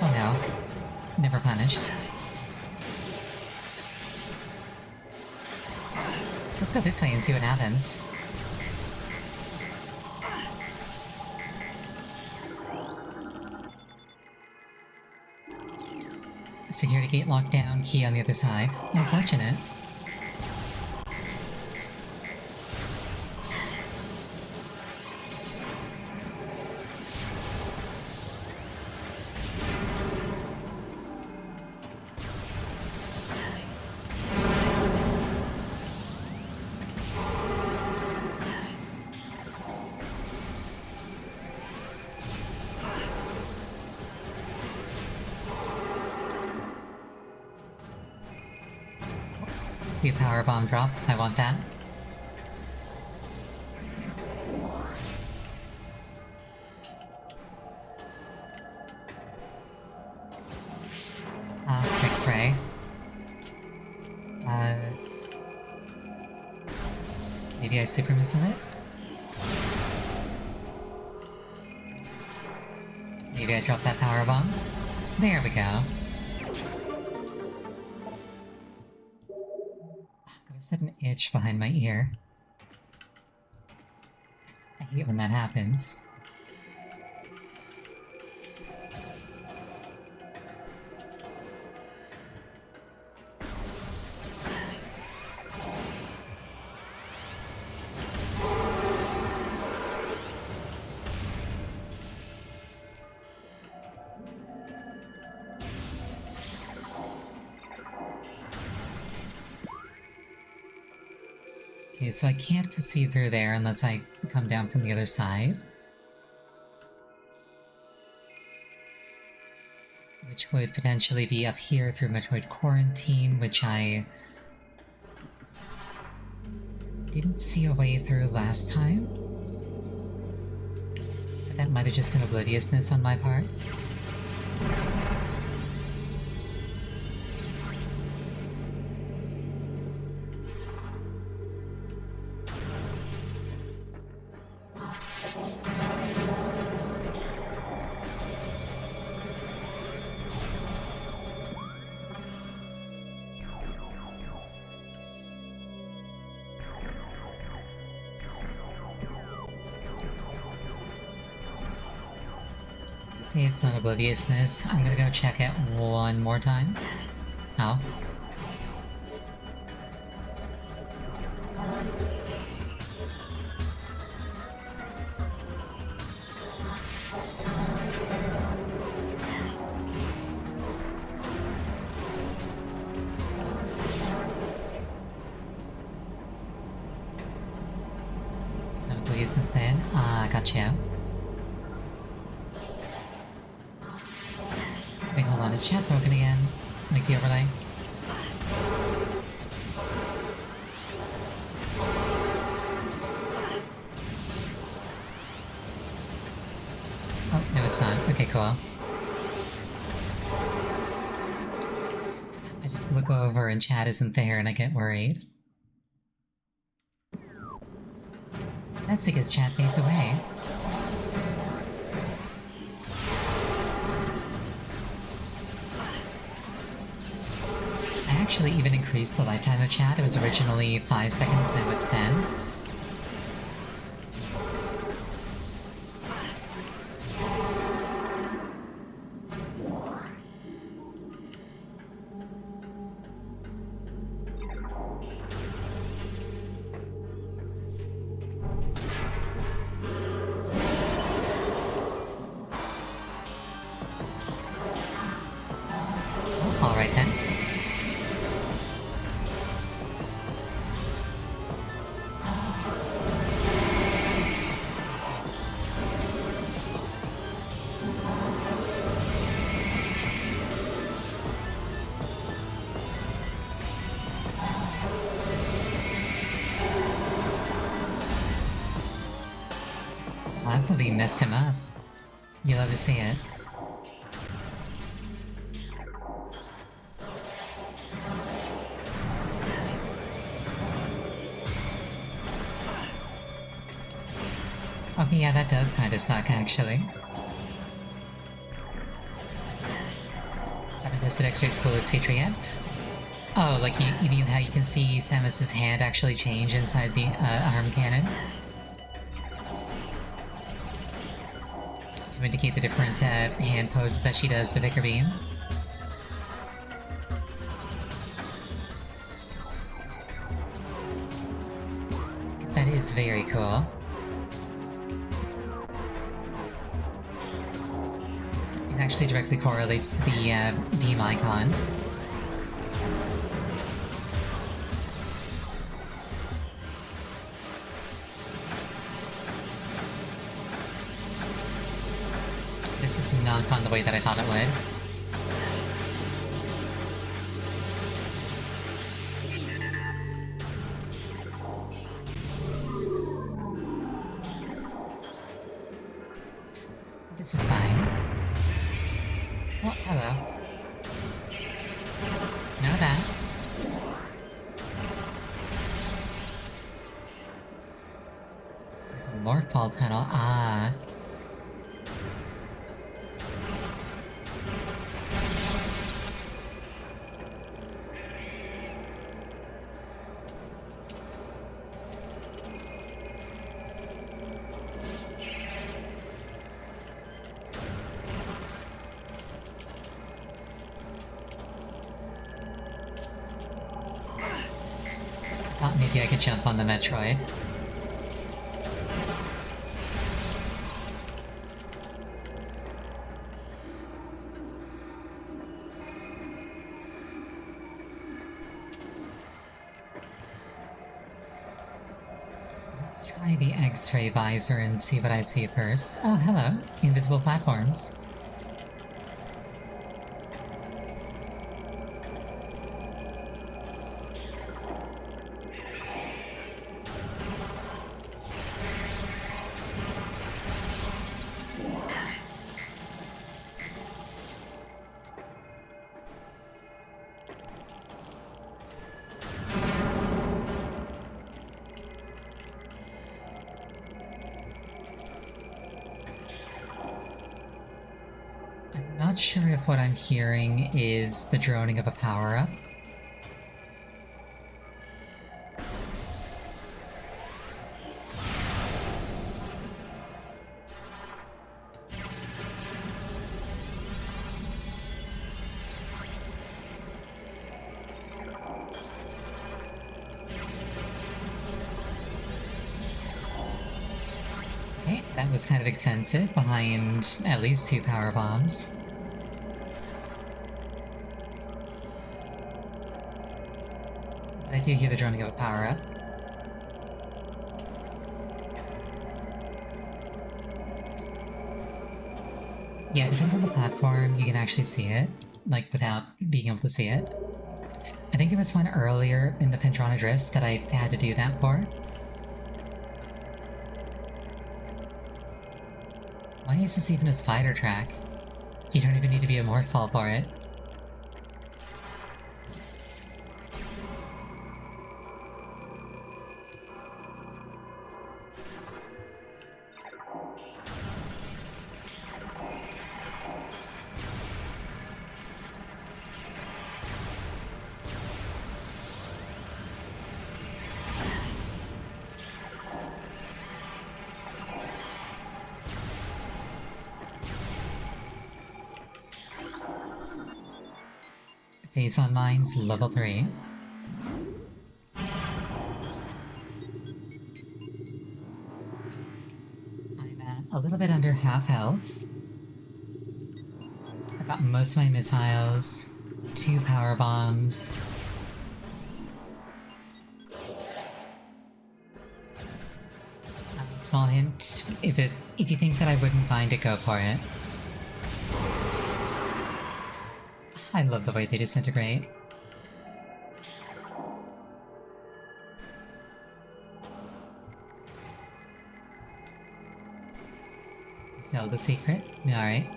Oh no. Never punished. Let's go this way and see what happens. Security gate locked down, key on the other side. Unfortunate. See a power bomb drop. I want that. Maybe I super missile it? Maybe I drop that power bomb? There we go. Gonna set an itch behind my ear. I hate when that happens. Okay, so I can't proceed through there unless I come down from the other side. Which would potentially be up here through Metroid Quarantine, which I didn't see a way through last time. But that might have just been obliviousness on my part. Say it's not obliviousness. I'm gonna go check it one more time. Oh. Not obliviousness then. Ah, gotcha. Wait, hold on, is chat broken again? Like the overlay? Oh, no it's not. Okay, cool. I just look over and chat isn't there and I get worried. That's because chat fades away. I actually even increased the lifetime of chat. It was originally 5 seconds, now it's 10. Alright then. Somebody messed him up. You love to see it. Okay, yeah, that does kind of suck, actually. Haven't tested X-Ray's coolest feature yet. Oh, like you mean how you can see Samus's hand actually change inside the arm cannon? To indicate the different hand poses that she does to pick her beam. Because that is very cool. It actually directly correlates to the beam icon. This is not gone the way that I thought it would. This is fine. Oh, hello. Know that. Morph ball tunnel. Ah. Thought maybe I could jump on the Metroid. Let's try the X-ray visor and see what I see first. Oh, hello. Invisible platforms. Not sure if what I'm hearing is the droning of a power-up. Okay, that was kind of expensive, behind at least 2 power bombs. I do hear the droning of a power-up. Yeah, depending on the platform, you can actually see it, like, without being able to see it. I think there was one earlier in the Pendrana Drifts that I had to do that for. Why is this even a spider track? You don't even need to be a Morphball for it. Phase on Mines, level 3. I'm at a little bit under half health. I got most of my missiles, 2 power bombs. Small hint, if you think that I wouldn't mind it, go for it. I love the way they disintegrate. Zelda secret? Alright.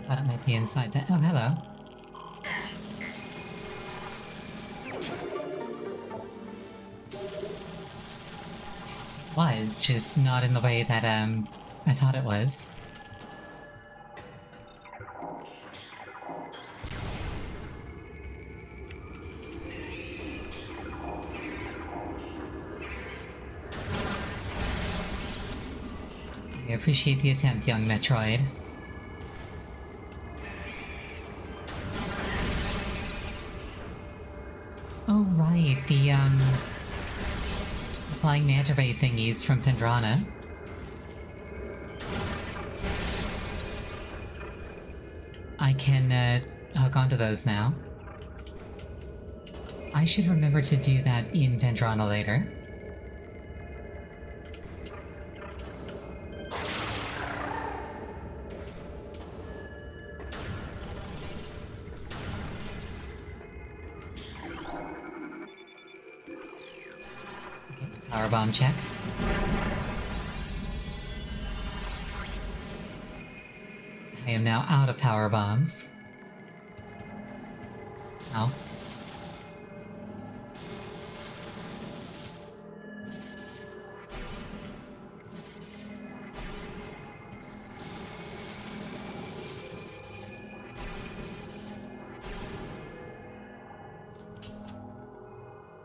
Thought it might be inside that. Oh, hello. Was, just not in the way that, I thought it was. I appreciate the attempt, young Metroid. Oh right, the flying manta ray thingies from Pendrana. I can hook onto those now. I should remember to do that in Pendrana later. Power bomb check. I am now out of power bombs. Oh.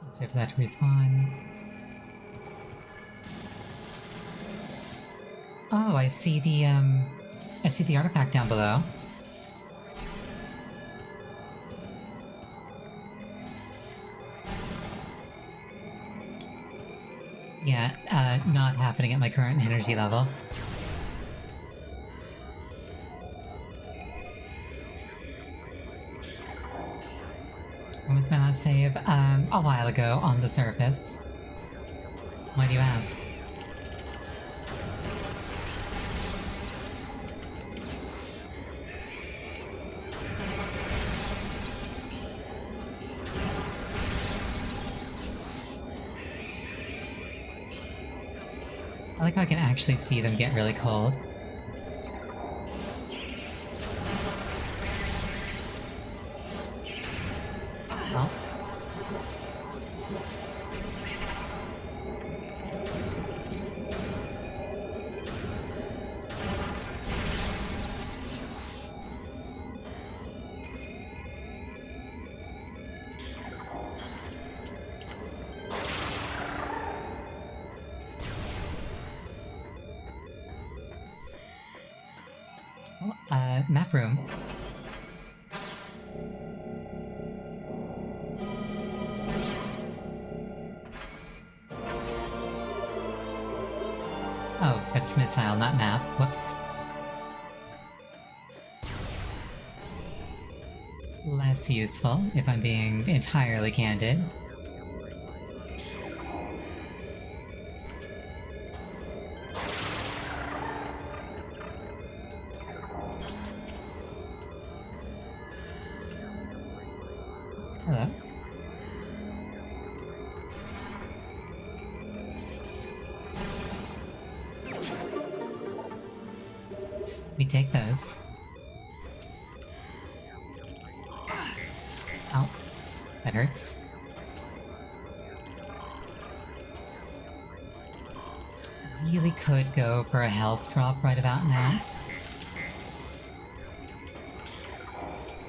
Let's wait for that to respawn. Oh, I see the artifact down below. Yeah, not happening at my current energy level. When was my last save? A while ago, on the surface. Why do you ask? I like how I can actually see them get really cold. Well. Map room. Oh, that's missile, not map. Whoops. Less useful, if I'm being entirely candid. Hello. We take those. Ow. That hurts. Really could go for a health drop right about now.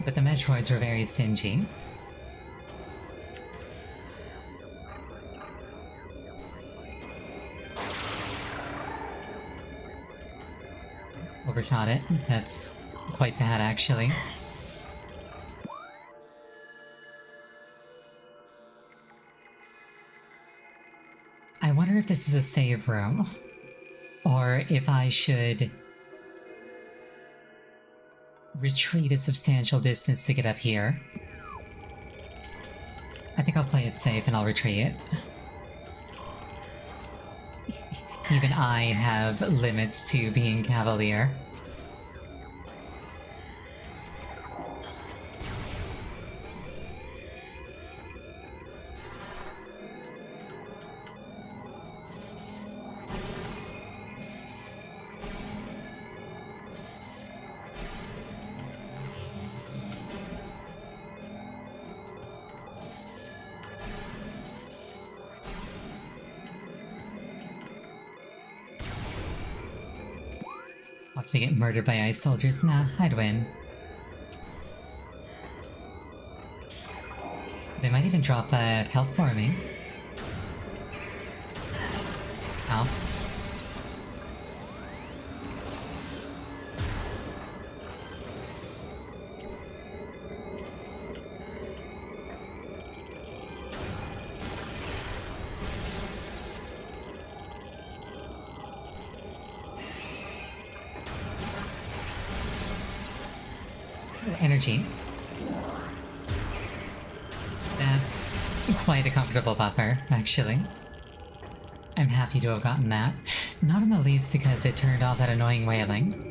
But the Metroids were very stingy. Overshot it. That's quite bad, actually. I wonder if this is a save room, or if I should retreat a substantial distance to get up here. I think I'll play it safe and I'll retreat. Even I have limits to being cavalier. Watch me get murdered by ice soldiers. Nah, I'd win. They might even drop health for me. Ow. Energy. That's quite a comfortable buffer, actually. I'm happy to have gotten that. Not in the least because it turned off that annoying wailing.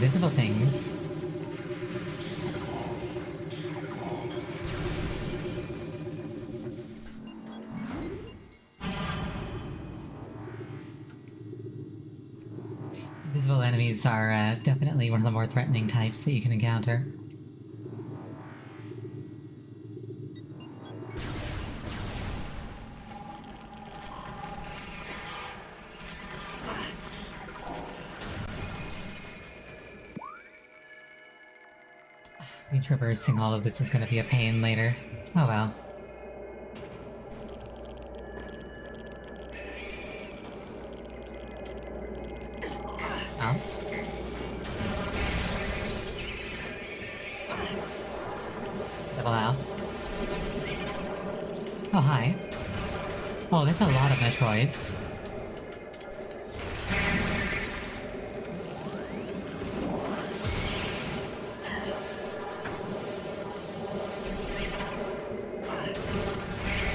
invisible things. Invisible enemies are definitely one of the more threatening types that you can encounter. Retraversing all of this is going to be a pain later. Oh well. Oh. Level out. Oh, hi. Oh, that's a lot of Metroids.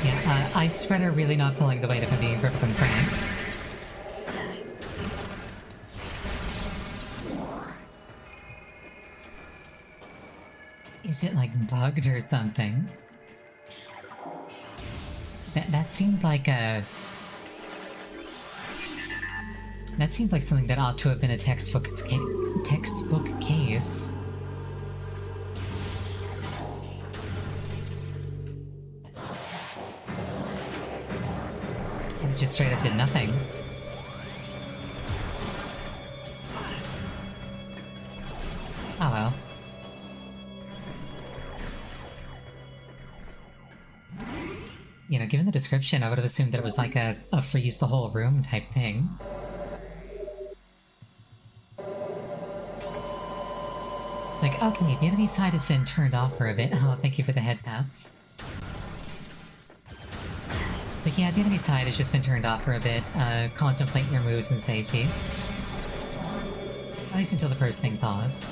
Yeah, Ice Spread are really not pulling the weight if I'm being perfectly frank. Is it like bugged or something? That seemed like a... That seemed like something that ought to have been a textbook case. And it just straight up did nothing. Oh well. You know, given the description, I would have assumed that it was like a freeze the whole room type thing. It's like, okay, the enemy side has been turned off for a bit. Oh, thank you for the head pats. It's like, yeah, the enemy side has just been turned off for a bit. Contemplate your moves in safety. At least until the first thing thaws.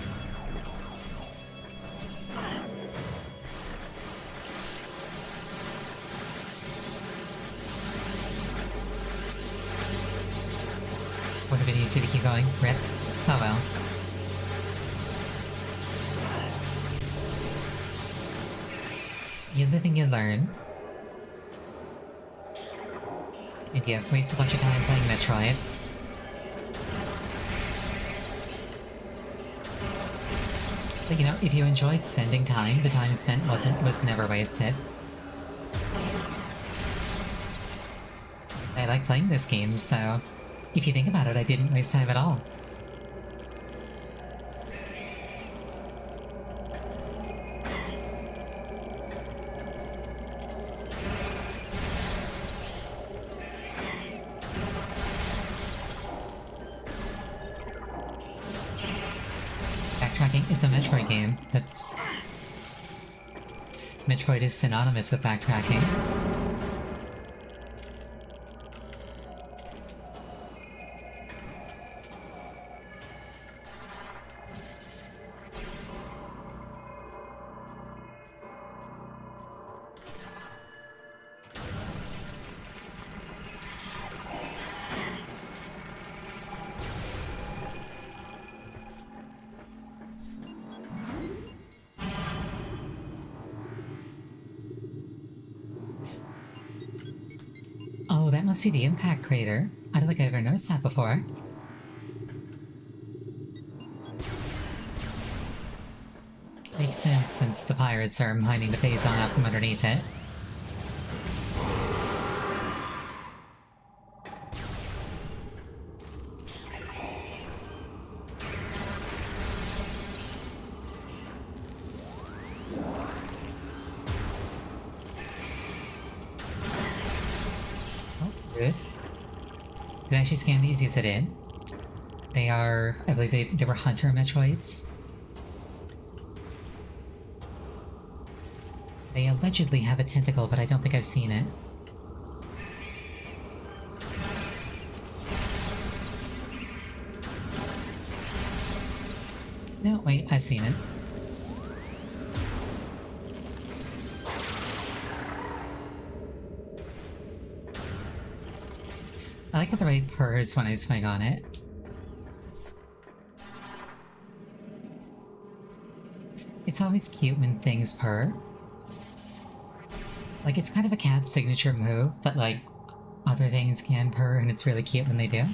Would have been easier to keep going. Rip. Oh well. You live and you learn. And yeah, waste a bunch of time playing Metroid. But you know, if you enjoyed spending time, the time spent was never wasted. I like playing this game, so if you think about it, I didn't waste time at all. Backtracking, it's a Metroid game. Metroid is synonymous with backtracking. Oh, that must be the impact crater. I don't think I've ever noticed that before. Makes sense, since the pirates are mining the phazon up from underneath it. Good. Did I actually scan these? Yes, I did. They are... I believe they were Hunter Metroids. They allegedly have a tentacle, but I don't think I've seen it. No, wait, I've seen it. I like how the raid purrs when I swing on it. It's always cute when things purr. Like, it's kind of a cat's signature move, but like, other things can purr and it's really cute when they do.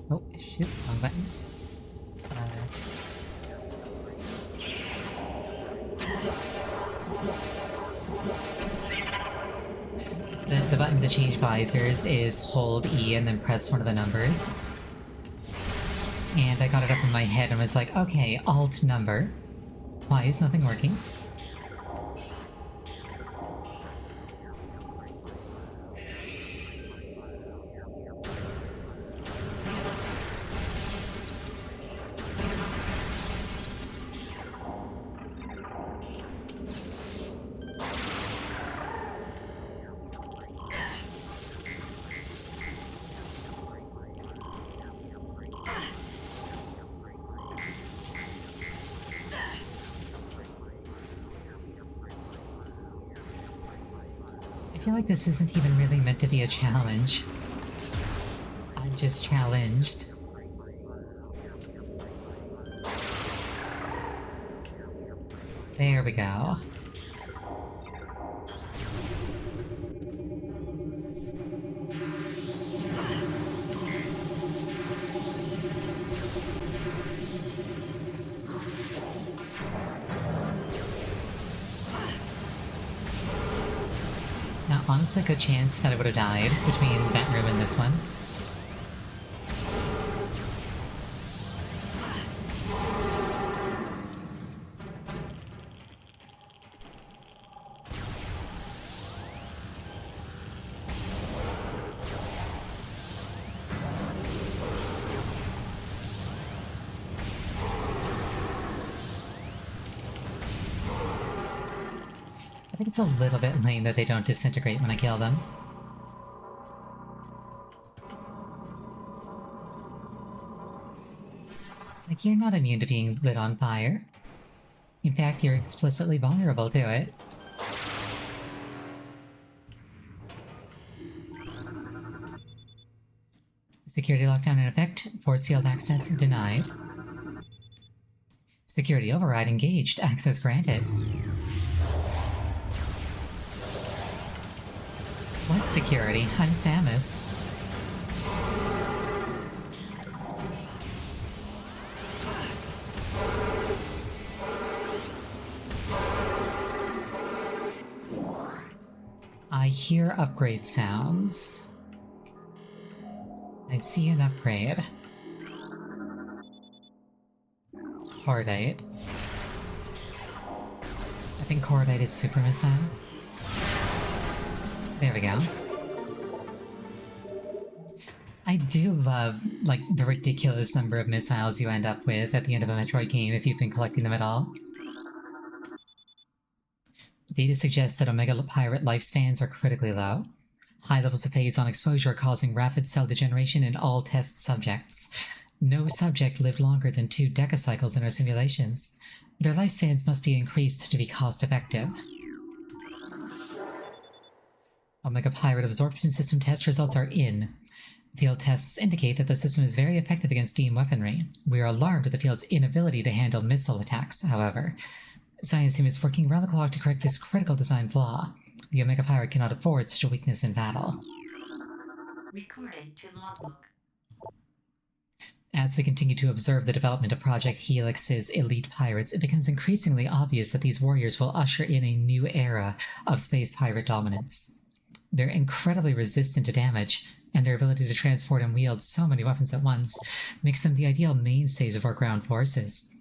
Oh, shoot, wrong button. The button to change visors is hold E and then press one of the numbers. And I got it up in my head and was like, okay, Alt number. Why is nothing working? I feel like this isn't even really meant to be a challenge. I'm just challenged. There we go. Now, honestly, good chance that I would have died between that room and this one. I think it's a little bit lame that they don't disintegrate when I kill them. It's like, you're not immune to being lit on fire. In fact, you're explicitly vulnerable to it. Security lockdown in effect. Force field access denied. Security override engaged. Access granted. What security? I'm Samus. I hear upgrade sounds. I see an upgrade. Cordite. I think Cordite is super missile. There we go. I do love, like, the ridiculous number of missiles you end up with at the end of a Metroid game if you've been collecting them at all. Data suggests that Omega Pirate lifespans are critically low. High levels of phase-on exposure are causing rapid cell degeneration in all test subjects. No subject lived longer than 2 decacycles in our simulations. Their lifespans must be increased to be cost-effective. Omega Pirate absorption system test results are in. Field tests indicate that the system is very effective against beam weaponry. We are alarmed at the field's inability to handle missile attacks, however. Science team is working round the clock to correct this critical design flaw. The Omega Pirate cannot afford such a weakness in battle. Recorded to logbook. As we continue to observe the development of Project Helix's elite pirates, it becomes increasingly obvious that these warriors will usher in a new era of space pirate dominance. They're incredibly resistant to damage, and their ability to transport and wield so many weapons at once makes them the ideal mainstays of our ground forces.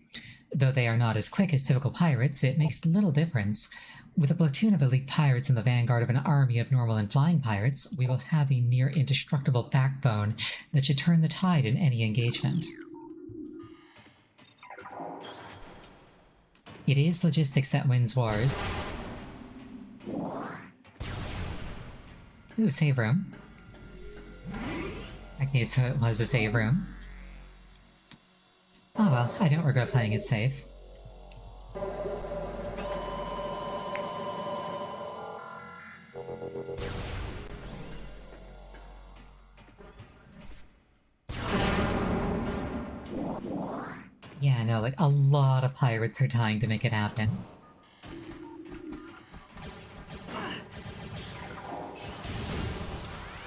Though they are not as quick as typical pirates, it makes little difference. With a platoon of elite pirates in the vanguard of an army of normal and flying pirates, we will have a near indestructible backbone that should turn the tide in any engagement. It is logistics that wins wars. Ooh, save room. Okay, so it was a save room. Oh well, I don't regret playing it safe. Yeah, no, like, a lot of pirates are dying to make it happen.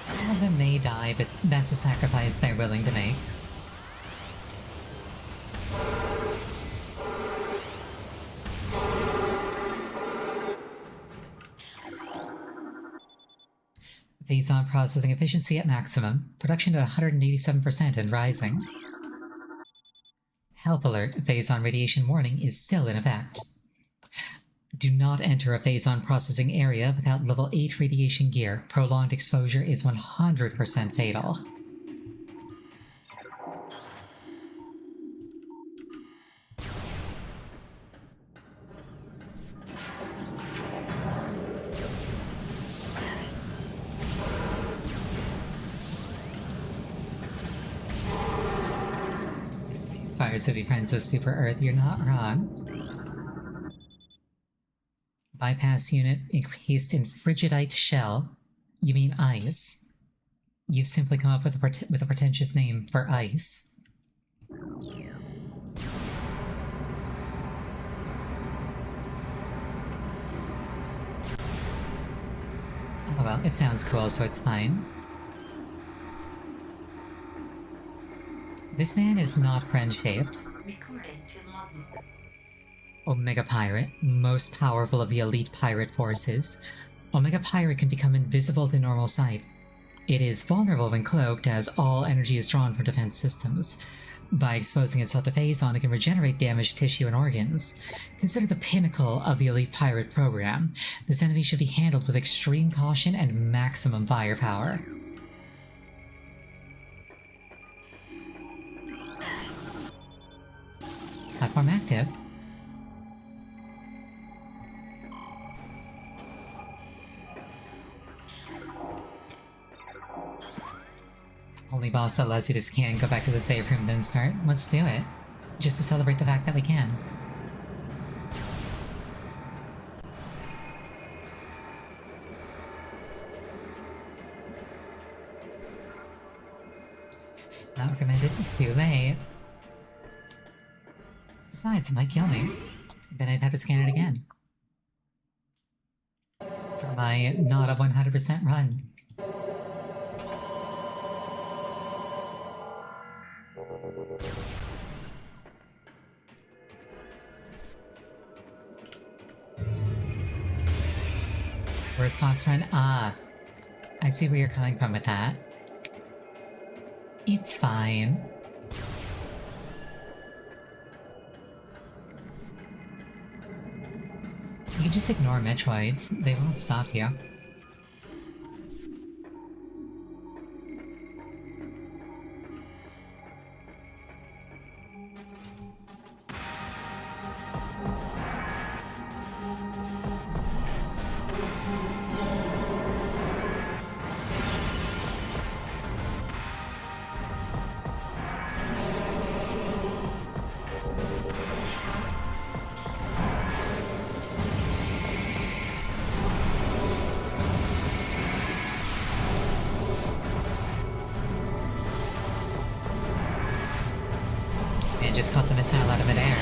Some of them may die, but that's a sacrifice they're willing to make. Phase-on processing efficiency at maximum. Production at 187% and rising. Health alert, phase-on radiation warning is still in effect. Do not enter a phase-on processing area without level 8 radiation gear. Prolonged exposure is 100% fatal. Fires of your friends of Super Earth, you're not wrong. Bypass unit encased in frigidite shell. You mean ice. You've simply come up with a pretentious name for ice. Oh well, it sounds cool, so it's fine. This man is not friend-shaped. Omega Pirate, most powerful of the elite pirate forces. Omega Pirate can become invisible to normal sight. It is vulnerable when cloaked, as all energy is drawn from defense systems. By exposing itself to phase-on, it can regenerate damaged tissue and organs. Considered the pinnacle of the elite pirate program, this enemy should be handled with extreme caution and maximum firepower. Platform active. Only boss that allows you to scan, go back to the save room, then start. Let's do it. Just to celebrate the fact that we can. Not recommended. Too late. Besides, it might kill me. Then I'd have to scan it again. For my not a 100% run. Worst boss run? Ah. I see where you're coming from with that. It's fine. You can just ignore Metroids, they won't stop you. Just caught the missile out of midair.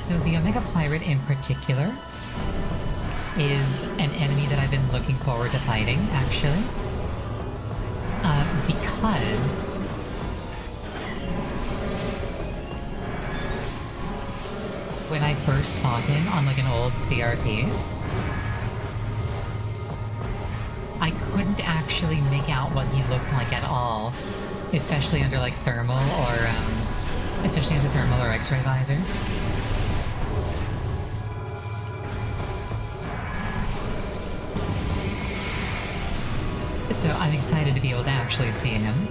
So the Omega Pirate in particular is an enemy that I've been looking forward to fighting, actually. Because when I first fought him on like an old CRT, I couldn't actually make out what he looked like at all. Especially under like thermal or X-ray visors. So I'm excited to be able to actually see him.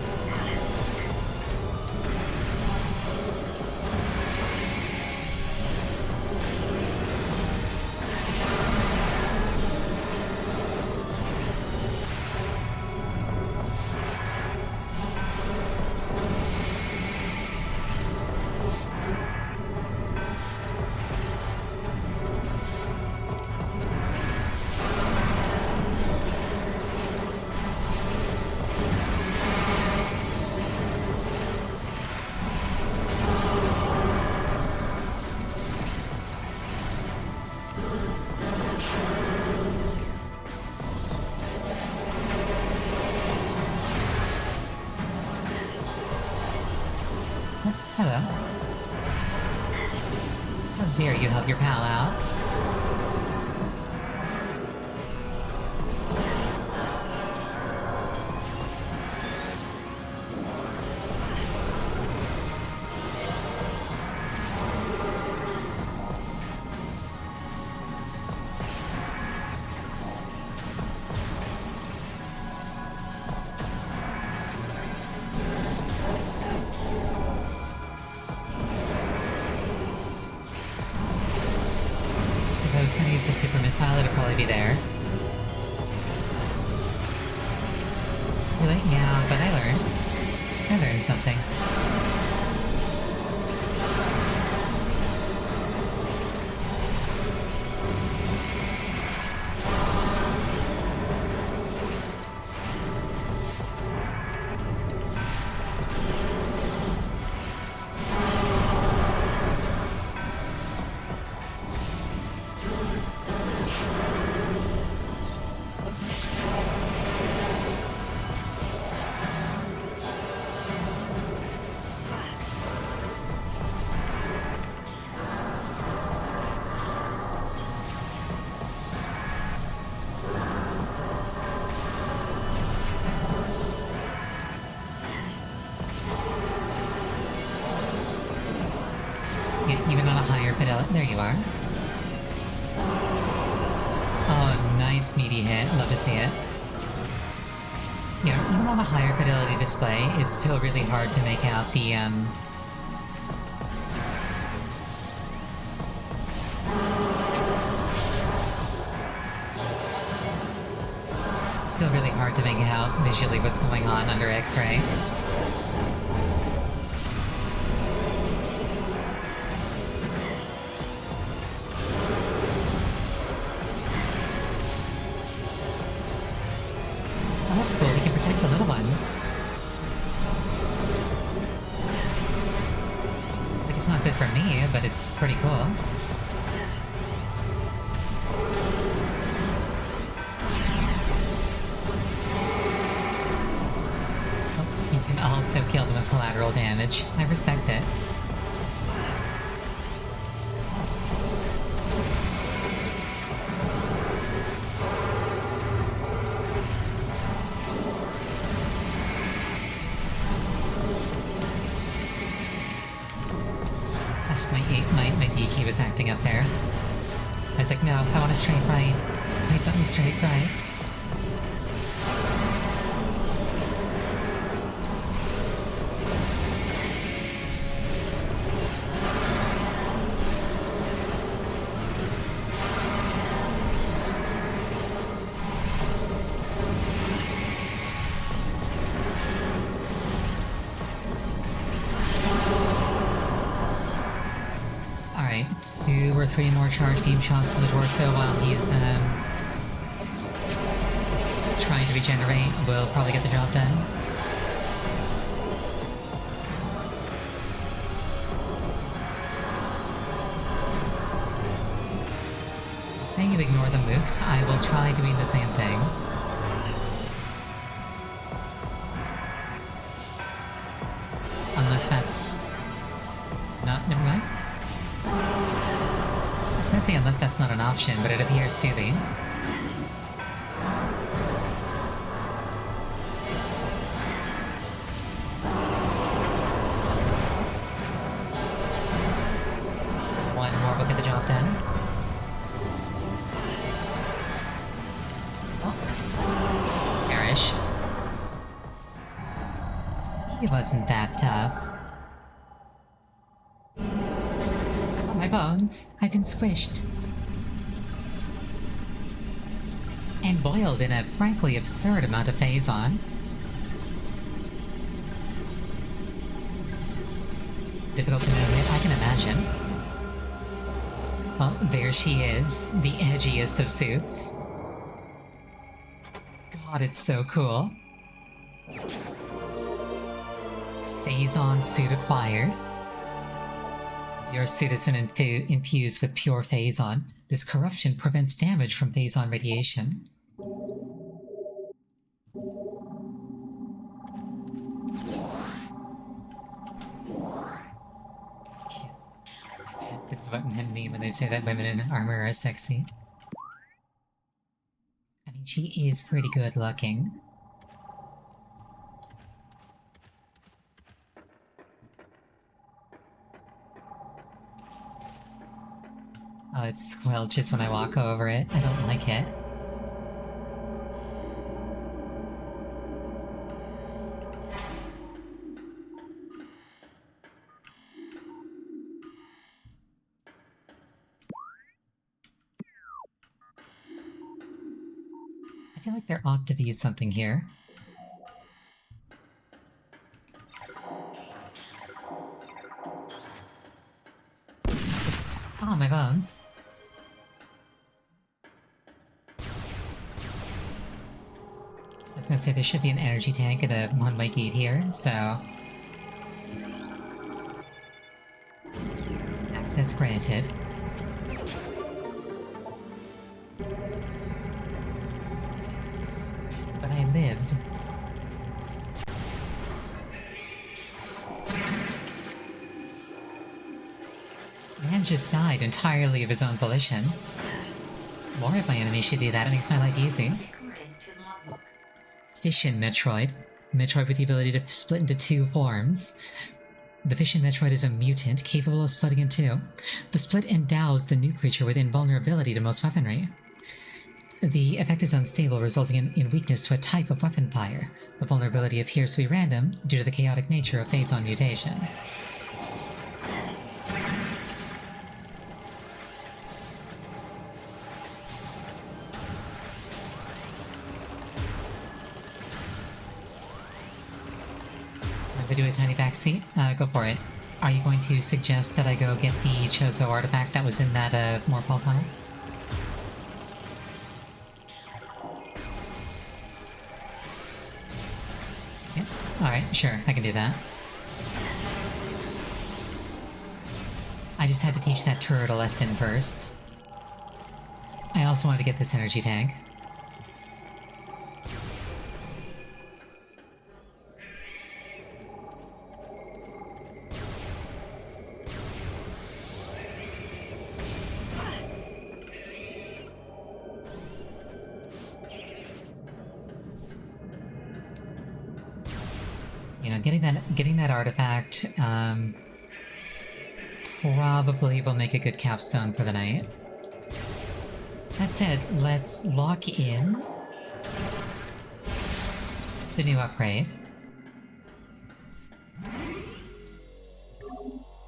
Hello. How dare you help your pal out? If I was gonna use the super missile, it'd probably be there. Too late? Yeah, but I learned. I learned something. Even on a higher fidelity. There you are. Oh, nice meaty hit. Love to see it. Yeah, even on a higher fidelity display, it's still really hard to make out the, still really hard to make out visually what's going on under X-ray. Oh, that's cool. We can protect the little ones. Like, it's not good for me, but it's pretty cool. Oh, you can also kill them with collateral damage. I respect it. My DK was acting up there. I was like, no, I want a straight right. Please let me straight right. Alright, 2 or 3 more charge beam shots to the torso while he's, trying to regenerate. Will probably get the job done. Saying you ignore the mooks, I will try doing the same thing. Unless that's... not... never mind. I was gonna say unless that's not an option, but it appears to be. One more will get the job done. Oh. Perish. He wasn't that tough. My bones. I've been squished. And boiled in a frankly absurd amount of Phazon. Difficult to know, I can imagine. Well, there she is, the edgiest of suits. God, it's so cool. Phazon suit acquired. Your suit has been infused with pure Phazon. This corruption prevents damage from Phazon radiation. This is what men mean when they say that women in armor are sexy. I mean, she is pretty good looking. Oh, it squelches when I walk over it. I don't like it. I feel like there ought to be something here. Oh, my bones. I was gonna say there should be an energy tank and a one-way gate here, so... Access granted. But I lived. Man just died entirely of his own volition. More of my enemies should do that, it makes my life easy. Recording to logbook. Fission Metroid. Metroid with the ability to split into two forms. The Fission Metroid is a mutant, capable of splitting in two. The split endows the new creature with invulnerability to most weaponry. The effect is unstable, resulting in weakness to a type of weapon fire. The vulnerability appears to be random due to the chaotic nature of phase-on mutation. I'm gonna do a tiny backseat. Go for it. Are you going to suggest that I go get the Chozo artifact that was in that Morphle tunnel? Yep. Alright, sure, I can do that. I just had to teach that turret a lesson first. I also wanted to get this energy tank. You know, getting that artifact, probably will make a good capstone for the night. That said, let's lock in the new upgrade.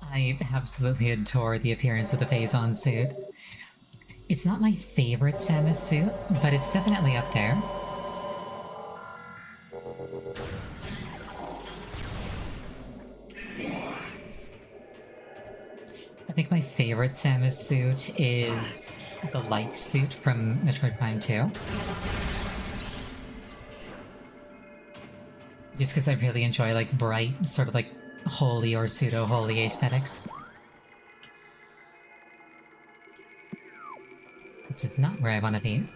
I absolutely adore the appearance of the Phazon suit. It's not my favorite Samus suit, but it's definitely up there. I think my favorite Samus suit is the light suit from Metroid Prime 2. Just because I really enjoy, like, bright, sort of like holy or pseudo-holy aesthetics. This is not where I want to be.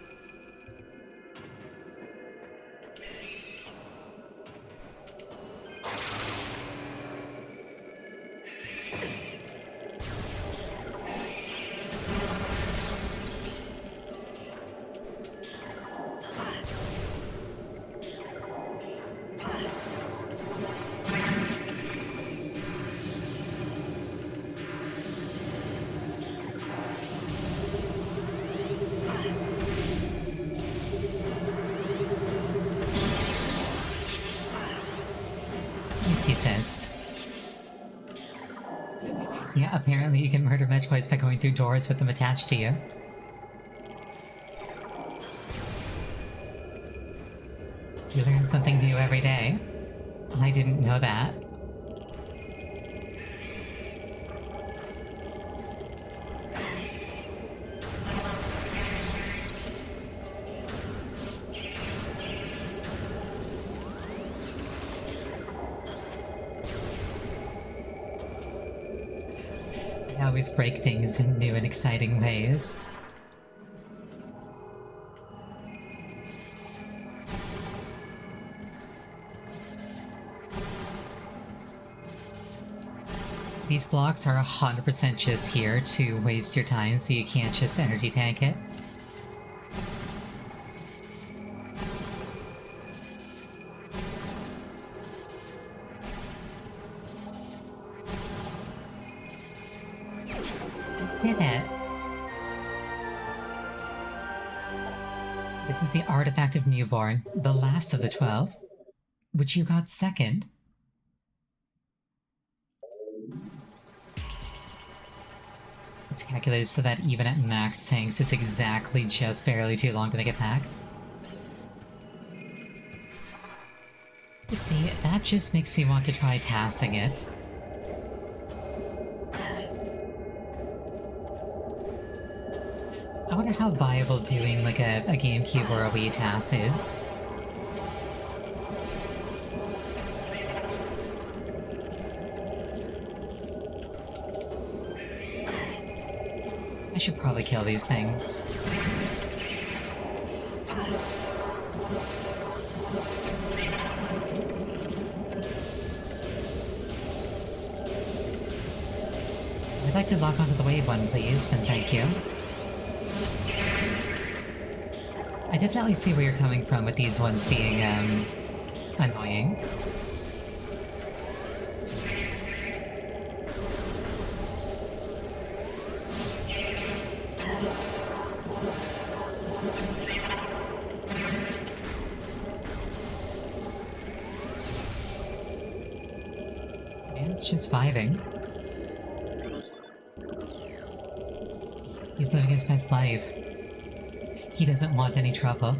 He says. Yeah, apparently you can murder Metroids by going through doors with them attached to you. You learn something new every day. I didn't know that. I always break things in new and exciting ways. These blocks are 100% just here to waste your time, so you can't just energy tank it. I did it! This is the Artifact of Newborn, the last of the 12, which you got second. It's calculated so that even at max tanks, it's exactly just barely too long to make it back. You see, that just makes me want to try tassing it. I wonder how viable doing like a GameCube or a Wii TAS is. I should probably kill these things. I'd like to lock onto the wave one, please, then thank you. I definitely see where you're coming from with these ones being, annoying. Man, it's just vibing. He's living his best life. He doesn't want any trouble.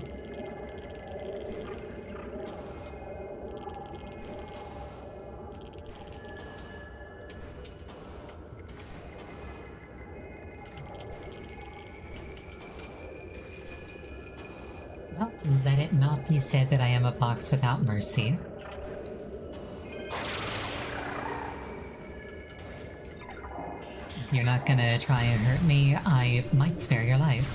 Well, let it not be said that I am a fox without mercy. If you're not gonna try and hurt me, I might spare your life.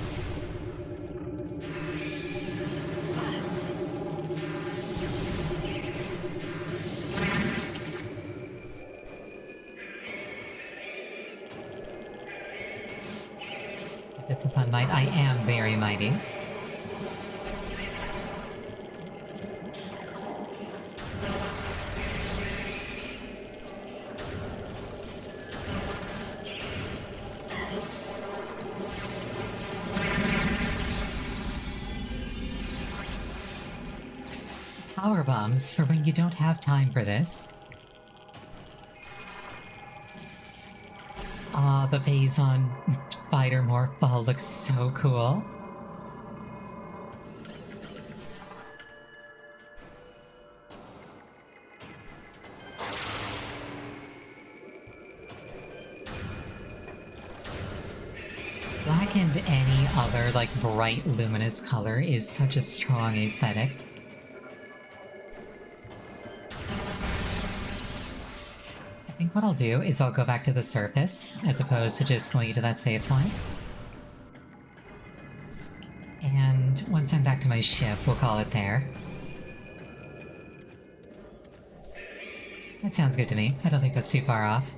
This is Sunlight. I am very mighty. Power bombs for when you don't have time for this. Ah, the Phazon spider morph ball looks so cool. Black and any other, like, bright luminous color is such a strong aesthetic. I think what I'll do is I'll go back to the surface, as opposed to just going to that save point. And once I'm back to my ship, we'll call it there. That sounds good to me. I don't think that's too far off.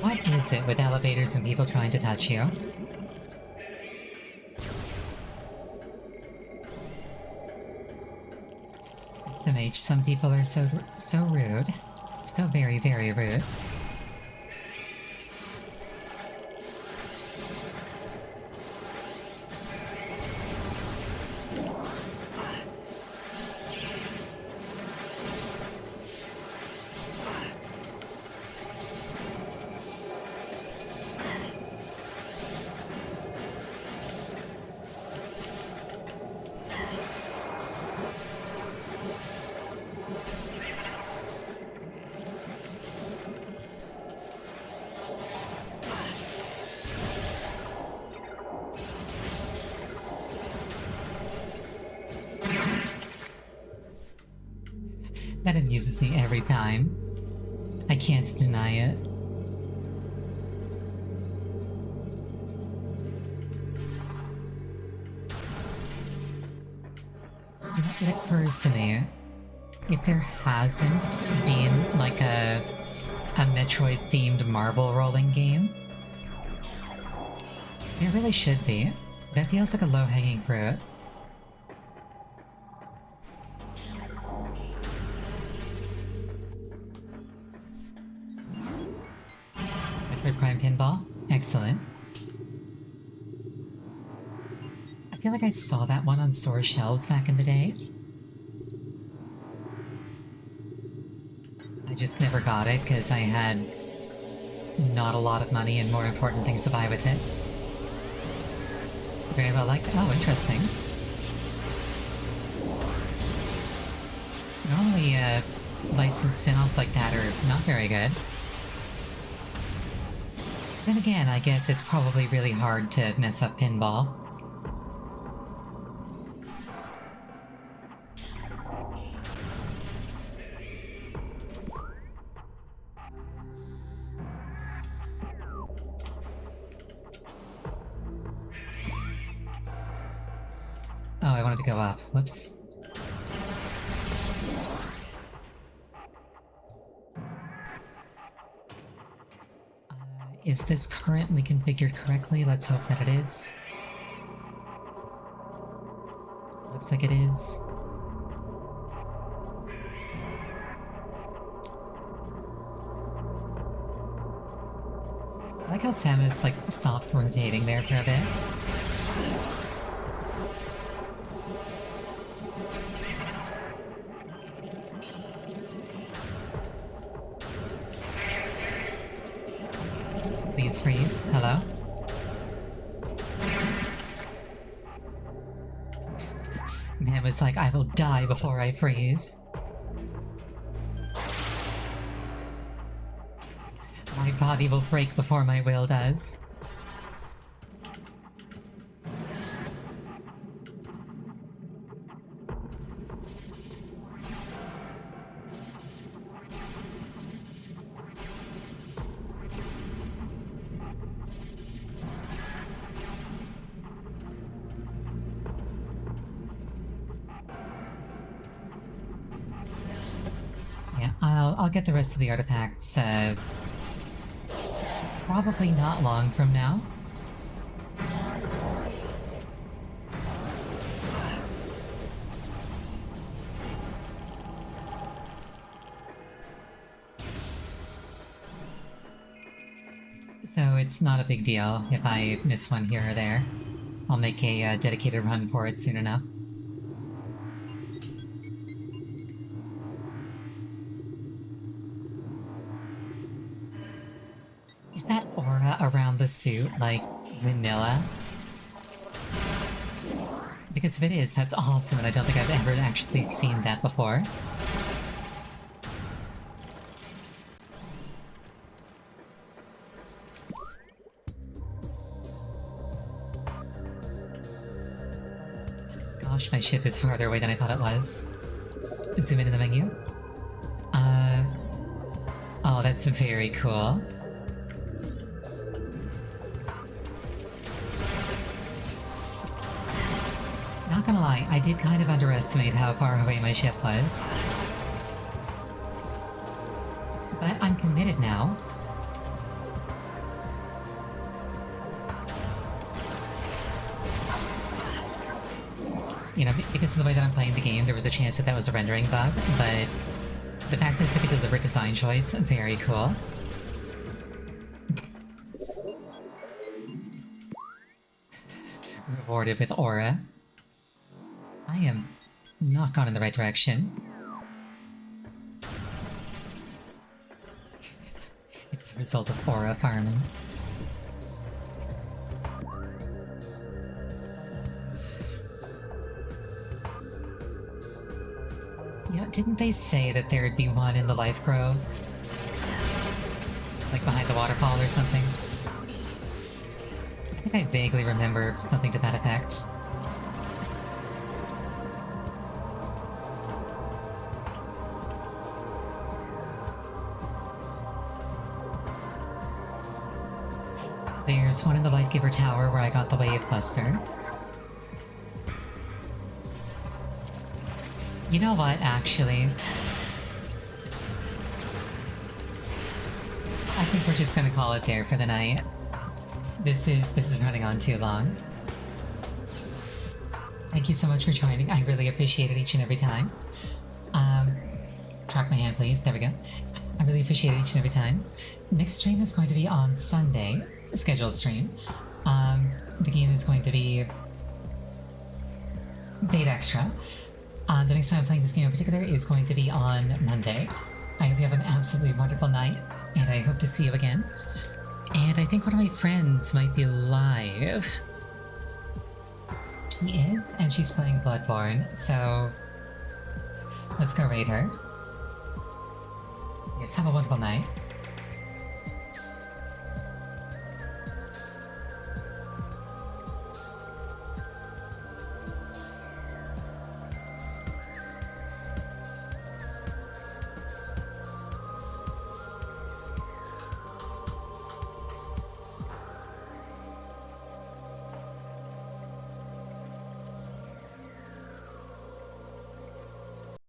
What is it with elevators and people trying to touch you? SMH, some people are so rude. So very, very rude. That amuses me every time. I can't deny it. You know, it occurs to me, if there hasn't been like a Metroid-themed marble rolling game, there really should be. That feels like a low-hanging fruit. Metroid Prime Pinball? Excellent. I feel like I saw that one on store shelves back in the day. I just never got it because I had not a lot of money and more important things to buy with it. Very well liked. Oh, interesting. Normally, licensed spin-offs like that are not very good. Then again, I guess it's probably really hard to mess up pinball. Oh, I wanted to go up. Whoops. Is this currently configured correctly? Let's hope that it is. Looks like it is. I like how Samus, like, stopped rotating there for a bit. Please freeze. Hello? Man was like, I will die before I freeze. My body will break before my will does. Yeah, I'll get the rest of the artifacts, probably not long from now. So it's not a big deal if I miss one here or there. I'll make a dedicated run for it soon enough. Is that aura around the suit, like, vanilla? Because if it is, that's awesome, and I don't think I've ever actually seen that before. Gosh, my ship is farther away than I thought it was. Zoom in the menu. Oh, that's very cool. Not gonna lie, I did kind of underestimate how far away my ship was. But I'm committed now. You know, because of the way that I'm playing the game, there was a chance that that was a rendering bug, but the fact that it's like a deliberate design choice, very cool. Rewarded with aura. I am not gone in the right direction. It's the result of aura farming. You know, didn't they say that there'd be one in the Life Grove? Like behind the waterfall or something? I think I vaguely remember something to that effect. There's one in the Life Giver Tower where I got the Wave Buster. You know what, actually? I think we're just gonna call it there for the night. This is running on too long. Thank you so much for joining. I really appreciate it each and every time. Track my hand, please. There we go. I really appreciate it each and every time. Next stream is going to be on Sunday, a scheduled stream. The game is going to be Date Extra. The next time I'm playing this game in particular is going to be on Monday. I hope you have an absolutely wonderful night, and I hope to see you again. And I think one of my friends might be live. She is, and she's playing Bloodborne, so let's go raid her. Yes, have a wonderful night.